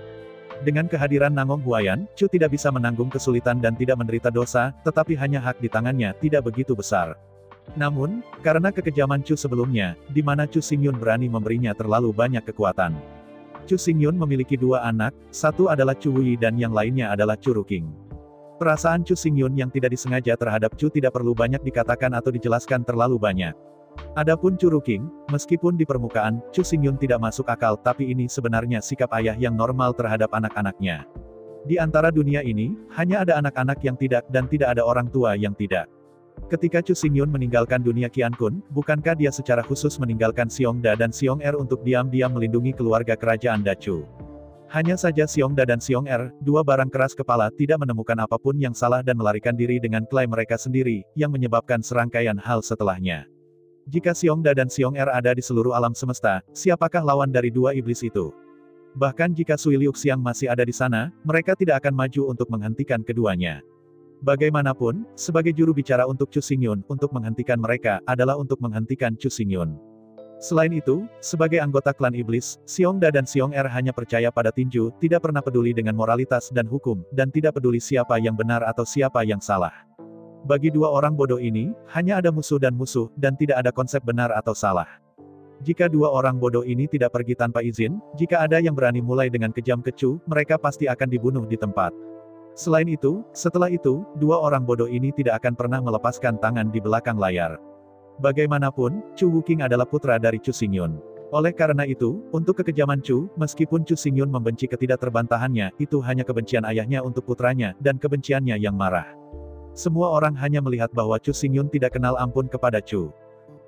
Dengan kehadiran Nangong Huayan, Chu tidak bisa menanggung kesulitan dan tidak menderita dosa, tetapi hanya hak di tangannya tidak begitu besar. Namun, karena kekejaman Chu sebelumnya, di mana Chu Xingyun berani memberinya terlalu banyak kekuatan. Chu Xingyun memiliki dua anak, satu adalah Chu Wuyi dan yang lainnya adalah Chu Ruking. Perasaan Chu Xingyun yang tidak disengaja terhadap Chu tidak perlu banyak dikatakan atau dijelaskan terlalu banyak. Adapun Chu Ruking, meskipun di permukaan, Chu Xingyun tidak masuk akal tapi ini sebenarnya sikap ayah yang normal terhadap anak-anaknya. Di antara dunia ini, hanya ada anak-anak yang tidak dan tidak ada orang tua yang tidak. Ketika Chu Xingyun meninggalkan dunia Qiankun, bukankah dia secara khusus meninggalkan Xiongda dan Xiong'er untuk diam-diam melindungi keluarga kerajaan Dachu? Hanya saja Xiongda dan Xiong'er, dua barang keras kepala tidak menemukan apapun yang salah dan melarikan diri dengan klaim mereka sendiri, yang menyebabkan serangkaian hal setelahnya. Jika Xiongda dan Xiong'er ada di seluruh alam semesta, siapakah lawan dari dua iblis itu? Bahkan jika Sui Liuxiang masih ada di sana, mereka tidak akan maju untuk menghentikan keduanya. Bagaimanapun, sebagai juru bicara untuk Chu Xingyun, untuk menghentikan mereka, adalah untuk menghentikan Chu Xingyun. Selain itu, sebagai anggota klan iblis, Xiongda dan Xiong'er hanya percaya pada tinju, tidak pernah peduli dengan moralitas dan hukum, dan tidak peduli siapa yang benar atau siapa yang salah. Bagi dua orang bodoh ini, hanya ada musuh dan tidak ada konsep benar atau salah. Jika dua orang bodoh ini tidak pergi tanpa izin, jika ada yang berani mulai dengan kejam ke Chu, mereka pasti akan dibunuh di tempat. Selain itu, setelah itu, dua orang bodoh ini tidak akan pernah melepaskan tangan di belakang layar. Bagaimanapun, Chu Wuking adalah putra dari Chu Xingyun. Oleh karena itu, untuk kekejaman Chu, meskipun Chu Xingyun membenci ketidakterbantahannya, itu hanya kebencian ayahnya untuk putranya, dan kebenciannya yang marah. Semua orang hanya melihat bahwa Chu Xingyun tidak kenal ampun kepada Chu.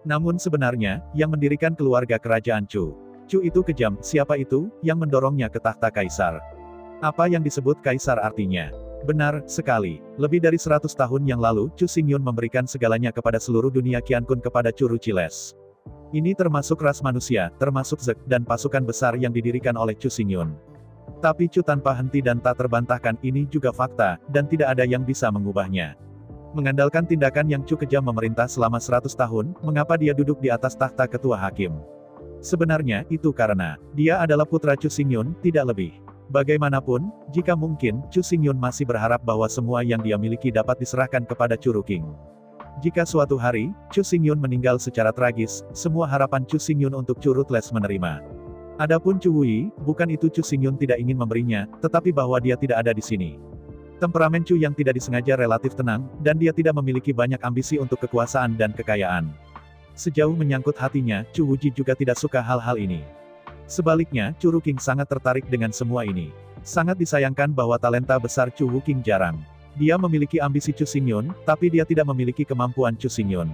Namun sebenarnya, yang mendirikan keluarga kerajaan Chu itu kejam, siapa itu, yang mendorongnya ke tahta kaisar? Apa yang disebut kaisar artinya? Benar sekali. Lebih dari 100 tahun yang lalu, Chu Xingyun memberikan segalanya kepada seluruh dunia Qiankun kepada Chu Ruchiles. Ini termasuk ras manusia, termasuk Zek, dan pasukan besar yang didirikan oleh Chu Xingyun. Tapi Chu tanpa henti dan tak terbantahkan ini juga fakta, dan tidak ada yang bisa mengubahnya. Mengandalkan tindakan yang Chu kejam memerintah selama 100 tahun, mengapa dia duduk di atas tahta ketua hakim? Sebenarnya, itu karena, dia adalah putra Chu Xingyun, tidak lebih. Bagaimanapun, jika mungkin, Chu Xingyun masih berharap bahwa semua yang dia miliki dapat diserahkan kepada Chu Ruking. Jika suatu hari, Chu Xingyun meninggal secara tragis, semua harapan Chu Xingyun untuk Chu Rutles menerima. Adapun Chu Wuyi, bukan itu Chu Xingyun tidak ingin memberinya, tetapi bahwa dia tidak ada di sini. Temperamen Chu yang tidak disengaja relatif tenang, dan dia tidak memiliki banyak ambisi untuk kekuasaan dan kekayaan. Sejauh menyangkut hatinya, Chu Wuji juga tidak suka hal-hal ini. Sebaliknya, Chu Ruking sangat tertarik dengan semua ini. Sangat disayangkan bahwa talenta besar Chu Wuking jarang. Dia memiliki ambisi Chu Xingyun, tapi dia tidak memiliki kemampuan Chu Xingyun.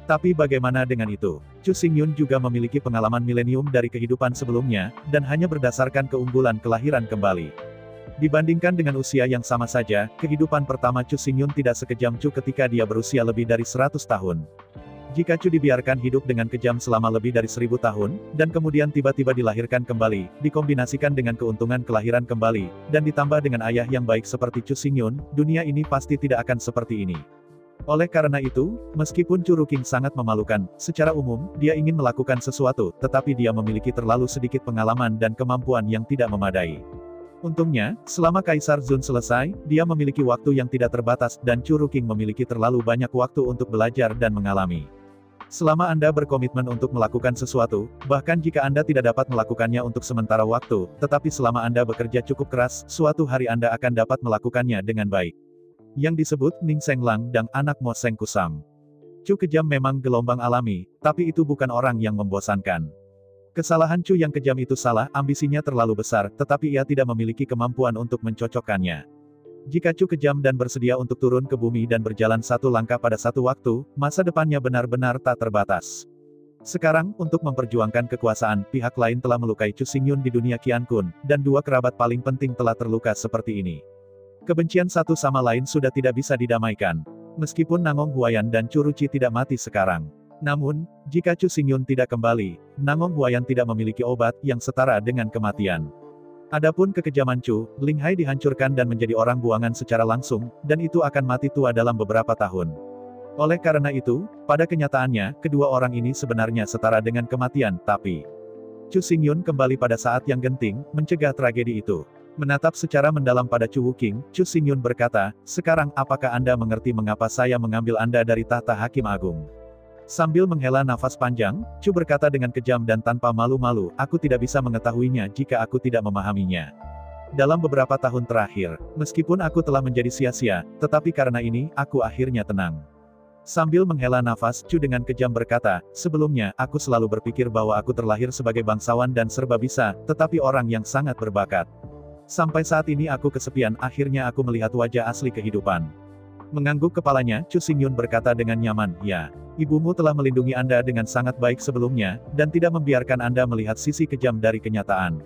Tapi bagaimana dengan itu? Chu Xingyun juga memiliki pengalaman milenium dari kehidupan sebelumnya, dan hanya berdasarkan keunggulan kelahiran kembali. Dibandingkan dengan usia yang sama saja, kehidupan pertama Chu Xingyun tidak sekejam Chu ketika dia berusia lebih dari 100 tahun. Jika Chu dibiarkan hidup dengan kejam selama lebih dari 1000 tahun, dan kemudian tiba-tiba dilahirkan kembali, dikombinasikan dengan keuntungan kelahiran kembali, dan ditambah dengan ayah yang baik seperti Chu Xingyun, dunia ini pasti tidak akan seperti ini. Oleh karena itu, meskipun Chu Ruking sangat memalukan, secara umum, dia ingin melakukan sesuatu, tetapi dia memiliki terlalu sedikit pengalaman dan kemampuan yang tidak memadai. Untungnya, selama Kaisar Zun selesai, dia memiliki waktu yang tidak terbatas, dan Chu Ruking memiliki terlalu banyak waktu untuk belajar dan mengalami. Selama Anda berkomitmen untuk melakukan sesuatu, bahkan jika Anda tidak dapat melakukannya untuk sementara waktu, tetapi selama Anda bekerja cukup keras, suatu hari Anda akan dapat melakukannya dengan baik. Yang disebut Ning Seng Lang dan anak Mo Seng Kusam. Chu kejam memang gelombang alami, tapi itu bukan orang yang membosankan. Kesalahan Chu yang kejam itu salah, ambisinya terlalu besar, tetapi ia tidak memiliki kemampuan untuk mencocokkannya. Jika Chu kejam dan bersedia untuk turun ke bumi dan berjalan satu langkah pada satu waktu, masa depannya benar-benar tak terbatas. Sekarang, untuk memperjuangkan kekuasaan, pihak lain telah melukai Chu Xingyun di dunia Qiankun, dan dua kerabat paling penting telah terluka seperti ini. Kebencian satu sama lain sudah tidak bisa didamaikan. Meskipun Nangong Huayan dan Chu Ruci tidak mati sekarang. Namun, jika Chu Xingyun tidak kembali, Nangong Huayan tidak memiliki obat yang setara dengan kematian. Adapun kekejaman Chu, Ling Hai dihancurkan dan menjadi orang buangan secara langsung, dan itu akan mati tua dalam beberapa tahun. Oleh karena itu, pada kenyataannya, kedua orang ini sebenarnya setara dengan kematian, tapi Chu Xingyun kembali pada saat yang genting, mencegah tragedi itu. Menatap secara mendalam pada Chu Wuking, Chu Xingyun berkata, "Sekarang, apakah Anda mengerti mengapa saya mengambil Anda dari tahta Hakim Agung?" Sambil menghela nafas panjang, Chu berkata dengan kejam dan tanpa malu-malu, "Aku tidak bisa mengetahuinya jika aku tidak memahaminya. Dalam beberapa tahun terakhir, meskipun aku telah menjadi sia-sia, tetapi karena ini, aku akhirnya tenang." Sambil menghela nafas, Chu dengan kejam berkata, "Sebelumnya, aku selalu berpikir bahwa aku terlahir sebagai bangsawan dan serba bisa, tetapi orang yang sangat berbakat. Sampai saat ini aku kesepian, akhirnya aku melihat wajah asli kehidupan." Mengangguk kepalanya, Chu Xingyun berkata dengan nyaman, "Ya, ibumu telah melindungi Anda dengan sangat baik sebelumnya, dan tidak membiarkan Anda melihat sisi kejam dari kenyataan."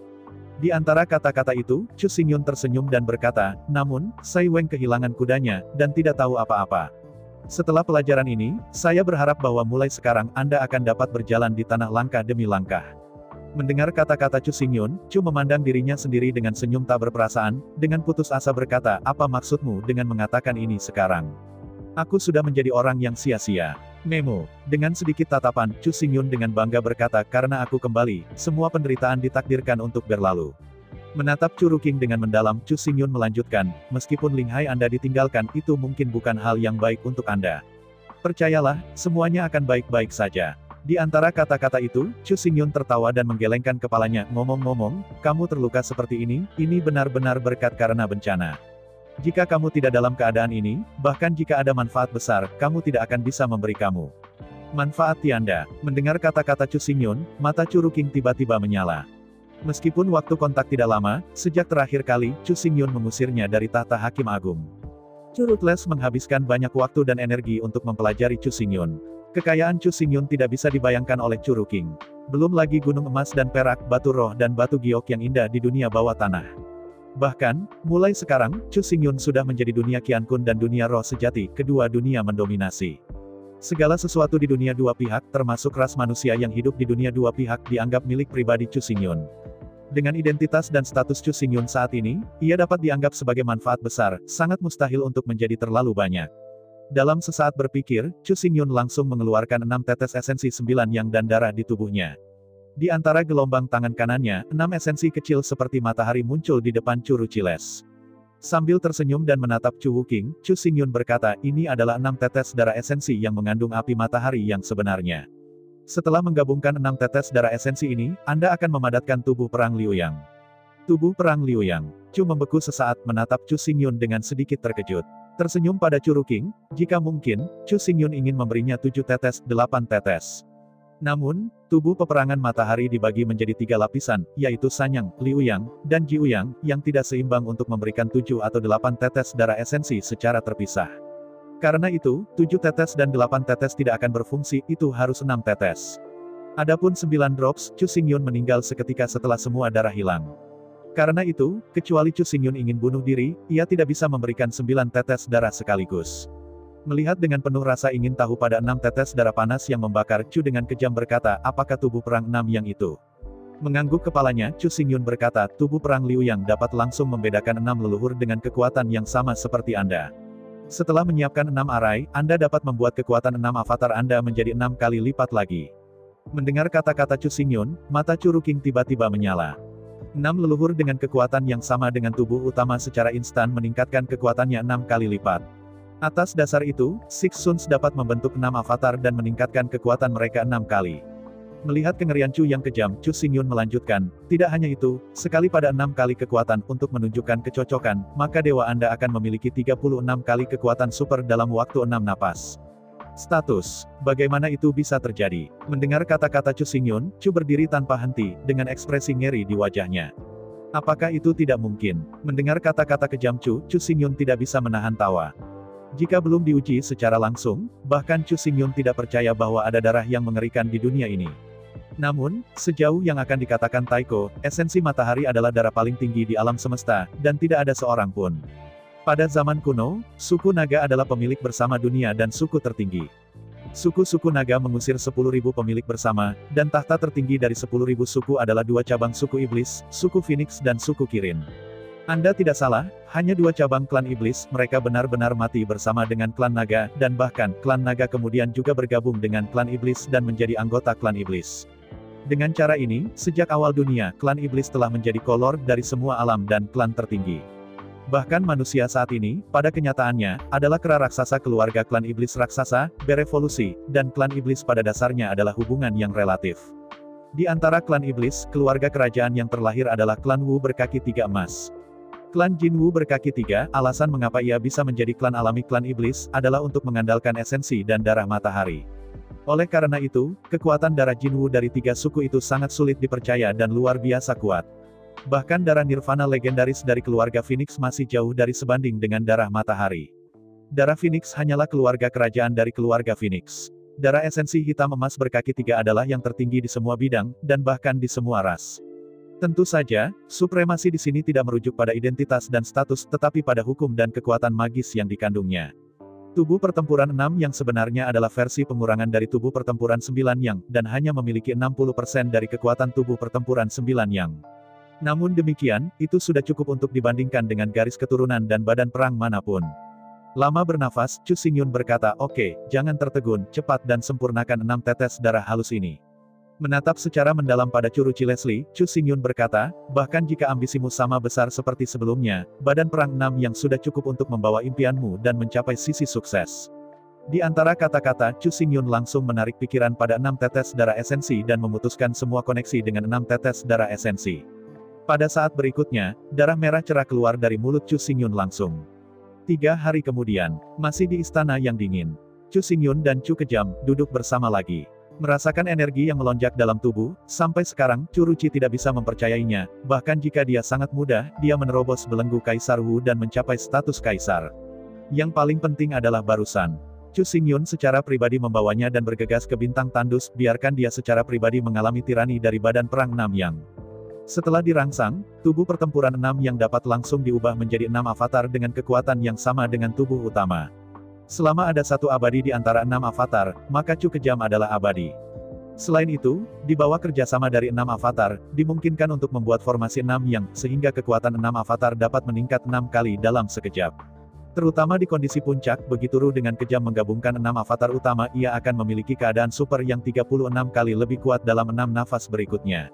Di antara kata-kata itu, Chu Xingyun tersenyum dan berkata, "Namun, Sai Weng kehilangan kudanya, dan tidak tahu apa-apa. Setelah pelajaran ini, saya berharap bahwa mulai sekarang Anda akan dapat berjalan di tanah langkah demi langkah." Mendengar kata-kata Chu Xingyun, Chu memandang dirinya sendiri dengan senyum tak berperasaan, dengan putus asa berkata, "Apa maksudmu dengan mengatakan ini sekarang? Aku sudah menjadi orang yang sia-sia." Memo. Dengan sedikit tatapan, Chu Xingyun dengan bangga berkata, "Karena aku kembali, semua penderitaan ditakdirkan untuk berlalu." Menatap Chu Ruking dengan mendalam, Chu Xingyun melanjutkan, "Meskipun Ling Hai Anda ditinggalkan, itu mungkin bukan hal yang baik untuk Anda. Percayalah, semuanya akan baik-baik saja." Di antara kata-kata itu, Chu Xingyun tertawa dan menggelengkan kepalanya, "Ngomong-ngomong, kamu terluka seperti ini benar-benar berkat karena bencana. Jika kamu tidak dalam keadaan ini, bahkan jika ada manfaat besar, kamu tidak akan bisa memberi kamu manfaat tianda." Mendengar kata-kata Chu Xingyun, mata Chu Ruking tiba-tiba menyala. Meskipun waktu kontak tidak lama, sejak terakhir kali, Chu Xingyun mengusirnya dari tahta Hakim Agung. Chu Ruthless menghabiskan banyak waktu dan energi untuk mempelajari Chu Xingyun. Kekayaan Chu Xingyun tidak bisa dibayangkan oleh Chu Ruking. Belum lagi gunung emas dan perak, batu roh dan batu giok yang indah di dunia bawah tanah. Bahkan, mulai sekarang, Chu Xingyun sudah menjadi dunia Qiankun dan dunia roh sejati, kedua dunia mendominasi. Segala sesuatu di dunia dua pihak, termasuk ras manusia yang hidup di dunia dua pihak, dianggap milik pribadi Chu Xingyun. Dengan identitas dan status Chu Xingyun saat ini, ia dapat dianggap sebagai manfaat besar, sangat mustahil untuk menjadi terlalu banyak. Dalam sesaat berpikir, Chu Xingyun langsung mengeluarkan 6 tetes esensi 9 yang dan darah di tubuhnya. Di antara gelombang tangan kanannya, 6 esensi kecil seperti matahari muncul di depan Chu Ruciles. Sambil tersenyum dan menatap Chu Wuking, Chu Xingyun berkata, "Ini adalah 6 tetes darah esensi yang mengandung api matahari yang sebenarnya. Setelah menggabungkan 6 tetes darah esensi ini, Anda akan memadatkan tubuh perang Liu Yang." Tubuh perang Liu Yang. Chu membeku sesaat, menatap Chu Xingyun dengan sedikit terkejut. Tersenyum pada Chu Ruking, jika mungkin, Chu Xingyun ingin memberinya 7 tetes, 8 tetes. Namun, tubuh peperangan matahari dibagi menjadi 3 lapisan, yaitu Sanyang, Liu Yang, dan Jiu Yang, yang tidak seimbang untuk memberikan 7 atau 8 tetes darah esensi secara terpisah. Karena itu, 7 tetes dan 8 tetes tidak akan berfungsi, itu harus 6 tetes. Adapun 9 drops, Chu Xingyun meninggal seketika setelah semua darah hilang. Karena itu, kecuali Chu Xingyun ingin bunuh diri, ia tidak bisa memberikan 9 tetes darah sekaligus. Melihat dengan penuh rasa ingin tahu pada 6 tetes darah panas yang membakar, Chu dengan kejam berkata, "Apakah tubuh perang 6 yang itu?" Mengangguk kepalanya, Chu Xingyun berkata, "Tubuh perang Liu Yang dapat langsung membedakan 6 leluhur dengan kekuatan yang sama seperti Anda. Setelah menyiapkan 6 arai, Anda dapat membuat kekuatan 6 avatar Anda menjadi 6 kali lipat lagi." Mendengar kata-kata Chu Xingyun, mata Chu Ruking tiba-tiba menyala. 6 leluhur dengan kekuatan yang sama dengan tubuh utama secara instan meningkatkan kekuatannya 6 kali lipat. Atas dasar itu, Six Suns dapat membentuk 6 avatar dan meningkatkan kekuatan mereka 6 kali. Melihat kengerian Chu yang kejam, Chu Xingyun melanjutkan, "Tidak hanya itu, sekali pada 6 kali kekuatan untuk menunjukkan kecocokan, maka dewa Anda akan memiliki 36 kali kekuatan super dalam waktu 6 napas." Status. Bagaimana itu bisa terjadi? Mendengar kata-kata Chu Xingyun, Chu berdiri tanpa henti, dengan ekspresi ngeri di wajahnya. Apakah itu tidak mungkin? Mendengar kata-kata kejam Chu Xingyun tidak bisa menahan tawa. Jika belum diuji secara langsung, bahkan Chu Xingyun tidak percaya bahwa ada darah yang mengerikan di dunia ini. Namun, sejauh yang akan dikatakan Taiko, esensi matahari adalah darah paling tinggi di alam semesta, dan tidak ada seorang pun. Pada zaman kuno, suku naga adalah pemilik bersama dunia dan suku tertinggi. Suku-suku naga mengusir 10.000 pemilik bersama, dan tahta tertinggi dari 10.000 suku adalah dua cabang suku iblis, suku Phoenix dan suku Kirin. Anda tidak salah, hanya dua cabang klan iblis, mereka benar-benar mati bersama dengan klan naga, dan bahkan, klan naga kemudian juga bergabung dengan klan iblis dan menjadi anggota klan iblis. Dengan cara ini, sejak awal dunia, klan iblis telah menjadi kolor dari semua alam dan klan tertinggi. Bahkan manusia saat ini, pada kenyataannya, adalah kera raksasa keluarga klan iblis raksasa, berevolusi, dan klan iblis pada dasarnya adalah hubungan yang relatif. Di antara klan iblis, keluarga kerajaan yang terlahir adalah klan Wu berkaki 3 emas. Klan Jin Wu berkaki 3, alasan mengapa ia bisa menjadi klan alami klan iblis, adalah untuk mengandalkan esensi dan darah matahari. Oleh karena itu, kekuatan darah Jin Wu dari 3 suku itu sangat sulit dipercaya dan luar biasa kuat. Bahkan darah nirvana legendaris dari keluarga Phoenix masih jauh dari sebanding dengan darah matahari. Darah Phoenix hanyalah keluarga kerajaan dari keluarga Phoenix. Darah esensi hitam emas berkaki 3 adalah yang tertinggi di semua bidang, dan bahkan di semua ras. Tentu saja, supremasi di sini tidak merujuk pada identitas dan status, tetapi pada hukum dan kekuatan magis yang dikandungnya. Tubuh pertempuran 6 yang sebenarnya adalah versi pengurangan dari tubuh pertempuran 9 yang, dan hanya memiliki 60% dari kekuatan tubuh pertempuran 9 yang. Namun demikian, itu sudah cukup untuk dibandingkan dengan garis keturunan dan badan perang manapun. Lama bernafas, Chu Xingyun berkata, "Oke, jangan tertegun, cepat dan sempurnakan 6 tetes darah halus ini." Menatap secara mendalam pada Curuci Leslie, Chu Xingyun berkata, "Bahkan jika ambisimu sama besar seperti sebelumnya, badan perang 6 yang sudah cukup untuk membawa impianmu dan mencapai sisi sukses." Di antara kata-kata, Chu Xingyun langsung menarik pikiran pada 6 tetes darah esensi dan memutuskan semua koneksi dengan 6 tetes darah esensi. Pada saat berikutnya, darah merah cerah keluar dari mulut Chu Xingyun langsung. 3 hari kemudian, masih di istana yang dingin, Chu Xingyun dan Chu Kejam duduk bersama lagi. Merasakan energi yang melonjak dalam tubuh, sampai sekarang, Curuci tidak bisa mempercayainya, bahkan jika dia sangat mudah, dia menerobos belenggu Kaisar Wu dan mencapai status Kaisar. Yang paling penting adalah barusan. Chu Xingyun secara pribadi membawanya dan bergegas ke bintang tandus, biarkan dia secara pribadi mengalami tirani dari badan perang 6 yang. Setelah dirangsang, tubuh pertempuran 6 yang dapat langsung diubah menjadi 6 avatar dengan kekuatan yang sama dengan tubuh utama. Selama ada satu abadi di antara 6 avatar, maka Chu Kejam adalah abadi. Selain itu, di bawah kerjasama dari 6 avatar, dimungkinkan untuk membuat formasi 6 yang, sehingga kekuatan 6 avatar dapat meningkat 6 kali dalam sekejap. Terutama di kondisi puncak, begitu Ru dengan Kejam menggabungkan 6 avatar utama, ia akan memiliki keadaan super yang 36 kali lebih kuat dalam 6 nafas berikutnya.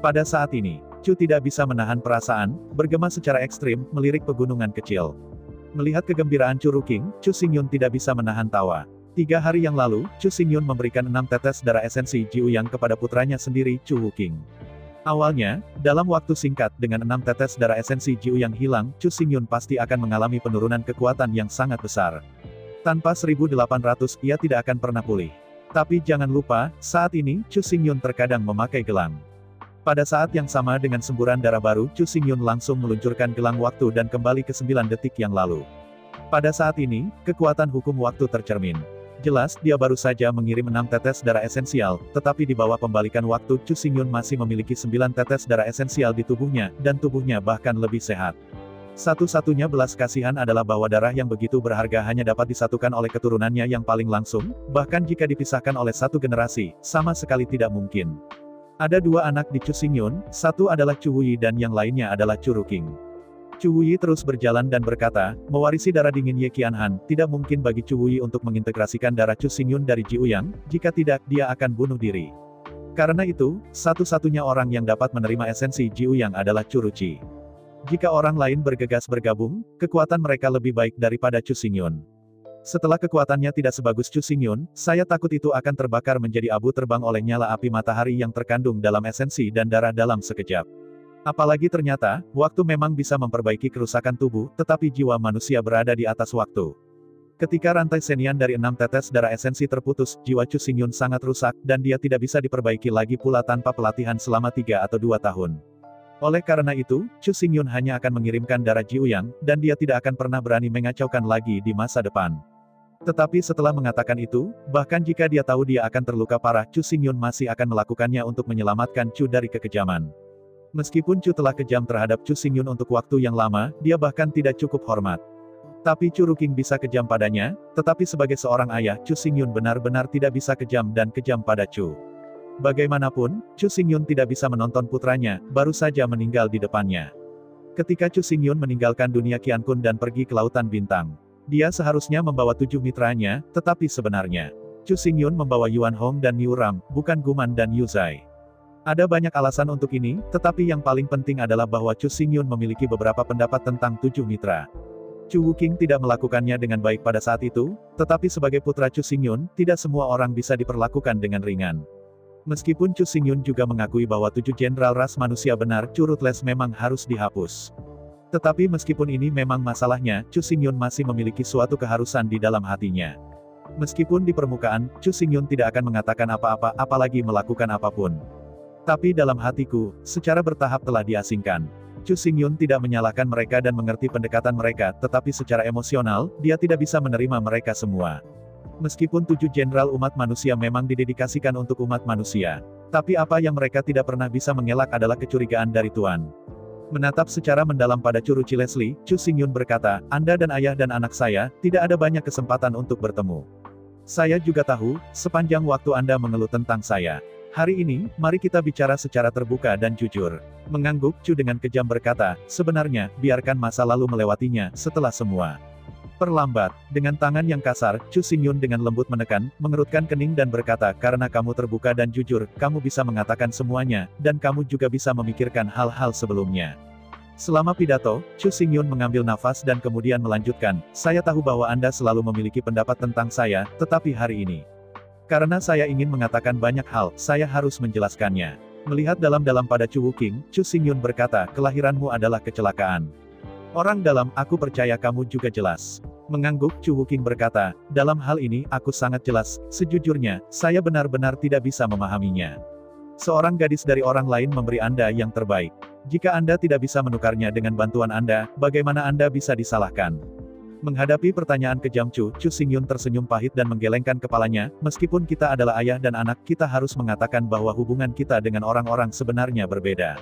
Pada saat ini, Chu tidak bisa menahan perasaan, bergema secara ekstrim, melirik pegunungan kecil. Melihat kegembiraan Chu Ruking, Chu Xingyun tidak bisa menahan tawa. 3 hari yang lalu, Chu Xingyun memberikan 6 tetes darah esensi Ji Uyang kepada putranya sendiri, Chu Wuking. Awalnya, dalam waktu singkat, dengan 6 tetes darah esensi Ji Uyang hilang, Chu Xingyun pasti akan mengalami penurunan kekuatan yang sangat besar. Tanpa 1800, ia tidak akan pernah pulih. Tapi jangan lupa, saat ini, Chu Xingyun terkadang memakai gelang. Pada saat yang sama dengan semburan darah baru, Chu Xingyun langsung meluncurkan gelang waktu dan kembali ke 9 detik yang lalu. Pada saat ini, kekuatan hukum waktu tercermin. Jelas, dia baru saja mengirim 6 tetes darah esensial, tetapi di bawah pembalikan waktu, Chu Xingyun masih memiliki 9 tetes darah esensial di tubuhnya, dan tubuhnya bahkan lebih sehat. Satu-satunya belas kasihan adalah bahwa darah yang begitu berharga hanya dapat disatukan oleh keturunannya yang paling langsung, bahkan jika dipisahkan oleh satu generasi, sama sekali tidak mungkin. Ada 2 anak di Chu Xingyun, satu adalah Chu Wuyi dan yang lainnya adalah Chu Ruking. Chu Wuyi terus berjalan dan berkata, mewarisi darah dingin Ye Qianhan, tidak mungkin bagi Chu Wuyi untuk mengintegrasikan darah Chu Xingyun dari Ji Uyang, jika tidak, dia akan bunuh diri. Karena itu, satu-satunya orang yang dapat menerima esensi Ji Uyang adalah Chu Ruci. Jika orang lain bergegas bergabung, kekuatan mereka lebih baik daripada Chu Xingyun. Setelah kekuatannya tidak sebagus Chu Xingyun, saya takut itu akan terbakar menjadi abu terbang oleh nyala api matahari yang terkandung dalam esensi dan darah dalam sekejap. Apalagi ternyata, waktu memang bisa memperbaiki kerusakan tubuh, tetapi jiwa manusia berada di atas waktu. Ketika rantai senian dari 6 tetes darah esensi terputus, jiwa Chu Xingyun sangat rusak, dan dia tidak bisa diperbaiki lagi pula tanpa pelatihan selama 3 atau 2 tahun. Oleh karena itu, Chu Xingyun hanya akan mengirimkan darah Jiuyang, dan dia tidak akan pernah berani mengacaukan lagi di masa depan. Tetapi setelah mengatakan itu, bahkan jika dia tahu dia akan terluka parah, Chu Xingyun masih akan melakukannya untuk menyelamatkan Chu dari kekejaman. Meskipun Chu telah kejam terhadap Chu Xingyun untuk waktu yang lama, dia bahkan tidak cukup hormat. Tapi Chu Ruking bisa kejam padanya, tetapi sebagai seorang ayah, Chu Xingyun benar-benar tidak bisa kejam dan kejam pada Chu. Bagaimanapun, Chu Xingyun tidak bisa menonton putranya, baru saja meninggal di depannya. Ketika Chu Xingyun meninggalkan dunia Qiankun dan pergi ke Lautan Bintang, dia seharusnya membawa 7 mitranya, tetapi sebenarnya, Chu Xingyun membawa Yuan Hong dan Niu Ram, bukan Guman dan Yu Zai. Ada banyak alasan untuk ini, tetapi yang paling penting adalah bahwa Chu Xingyun memiliki beberapa pendapat tentang 7 mitra. Chu Wuking tidak melakukannya dengan baik pada saat itu, tetapi sebagai putra Chu Xingyun, tidak semua orang bisa diperlakukan dengan ringan. Meskipun Chu Xingyun juga mengakui bahwa 7 jenderal ras manusia benar, Chu Ruthless memang harus dihapus. Tetapi meskipun ini memang masalahnya, Chu Xingyun masih memiliki suatu keharusan di dalam hatinya. Meskipun di permukaan, Chu Xingyun tidak akan mengatakan apa-apa, apalagi melakukan apapun. Tapi dalam hatiku, secara bertahap telah diasingkan. Chu Xingyun tidak menyalahkan mereka dan mengerti pendekatan mereka, tetapi secara emosional, dia tidak bisa menerima mereka semua. Meskipun 7 jenderal umat manusia memang didedikasikan untuk umat manusia, tapi apa yang mereka tidak pernah bisa mengelak adalah kecurigaan dari Tuan. Menatap secara mendalam pada Chu Ruchi Leslie, Chu Xingyun berkata, Anda dan ayah dan anak saya, tidak ada banyak kesempatan untuk bertemu. Saya juga tahu, sepanjang waktu Anda mengeluh tentang saya. Hari ini, mari kita bicara secara terbuka dan jujur. Mengangguk, Chu dengan kejam berkata, sebenarnya, biarkan masa lalu melewatinya, setelah semua. Perlambat, dengan tangan yang kasar, Chu Xingyun dengan lembut menekan, mengerutkan kening dan berkata, karena kamu terbuka dan jujur, kamu bisa mengatakan semuanya, dan kamu juga bisa memikirkan hal-hal sebelumnya. Selama pidato, Chu Xingyun mengambil nafas dan kemudian melanjutkan, saya tahu bahwa Anda selalu memiliki pendapat tentang saya, tetapi hari ini, karena saya ingin mengatakan banyak hal, saya harus menjelaskannya. Melihat dalam-dalam pada Chu Wuking, Chu Xingyun berkata, kelahiranmu adalah kecelakaan. Orang dalam, aku percaya kamu juga jelas. Mengangguk, Chu Wuking berkata, dalam hal ini, aku sangat jelas, sejujurnya, saya benar-benar tidak bisa memahaminya. Seorang gadis dari orang lain memberi Anda yang terbaik. Jika Anda tidak bisa menukarnya dengan bantuan Anda, bagaimana Anda bisa disalahkan? Menghadapi pertanyaan kejam Chu Xingyun tersenyum pahit dan menggelengkan kepalanya, meskipun kita adalah ayah dan anak, kita harus mengatakan bahwa hubungan kita dengan orang-orang sebenarnya berbeda.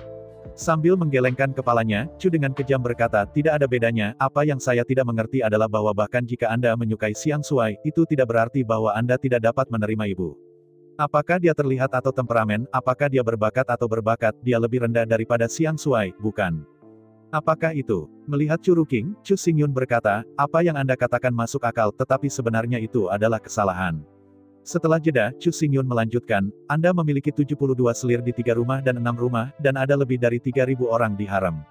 Sambil menggelengkan kepalanya, Chu dengan kejam berkata, tidak ada bedanya, apa yang saya tidak mengerti adalah bahwa bahkan jika Anda menyukai Xiang Shuai, itu tidak berarti bahwa Anda tidak dapat menerima ibu. Apakah dia terlihat atau temperamen, apakah dia berbakat atau berbakat, dia lebih rendah daripada Xiang Shuai, bukan? Apakah itu? Melihat Chu Ruking, Chu Xingyun berkata, apa yang Anda katakan masuk akal, tetapi sebenarnya itu adalah kesalahan. Setelah jeda, Chu Xingyun melanjutkan, Anda memiliki 72 selir di 3 rumah dan 6 rumah, dan ada lebih dari 3.000 orang di harem.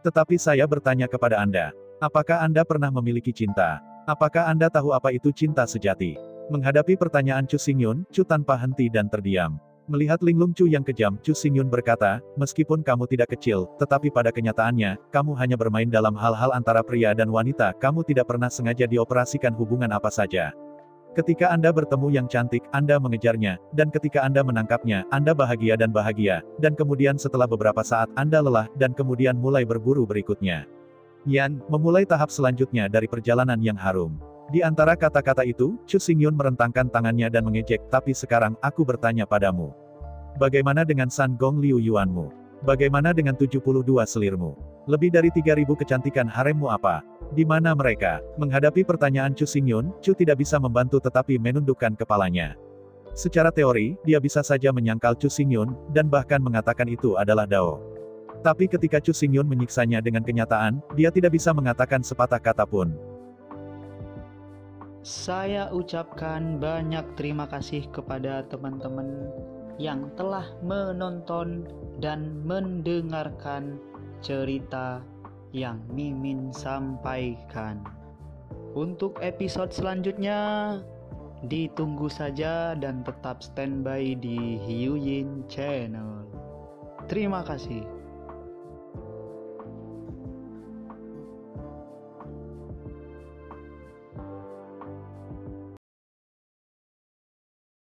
Tetapi saya bertanya kepada Anda, apakah Anda pernah memiliki cinta? Apakah Anda tahu apa itu cinta sejati? Menghadapi pertanyaan Chu Xingyun, Chu tanpa henti dan terdiam. Melihat linglung Chu yang kejam, Chu Xingyun berkata, meskipun kamu tidak kecil, tetapi pada kenyataannya, kamu hanya bermain dalam hal-hal antara pria dan wanita, kamu tidak pernah sengaja dioperasikan hubungan apa saja. Ketika Anda bertemu yang cantik, Anda mengejarnya, dan ketika Anda menangkapnya, Anda bahagia, dan kemudian setelah beberapa saat, Anda lelah, dan kemudian mulai berburu berikutnya. Yan, memulai tahap selanjutnya dari perjalanan yang harum. Di antara kata-kata itu, Chu Xingyun merentangkan tangannya dan mengejek, tapi sekarang, aku bertanya padamu. Bagaimana dengan San Gong Liu Yuanmu? Bagaimana dengan 72 selirmu? Lebih dari 3.000 kecantikan haremmu apa? Di mana mereka? Menghadapi pertanyaan Chu Xingyun, Chu tidak bisa membantu tetapi menundukkan kepalanya. Secara teori, dia bisa saja menyangkal Chu Xingyun, dan bahkan mengatakan itu adalah Dao. Tapi ketika Chu Xingyun menyiksanya dengan kenyataan, dia tidak bisa mengatakan sepatah kata pun. Saya ucapkan banyak terima kasih kepada teman-teman yang telah menonton dan mendengarkan cerita yang Mimin sampaikan. Untuk episode selanjutnya, ditunggu saja dan tetap standby di Hiu Yin Channel. Terima kasih.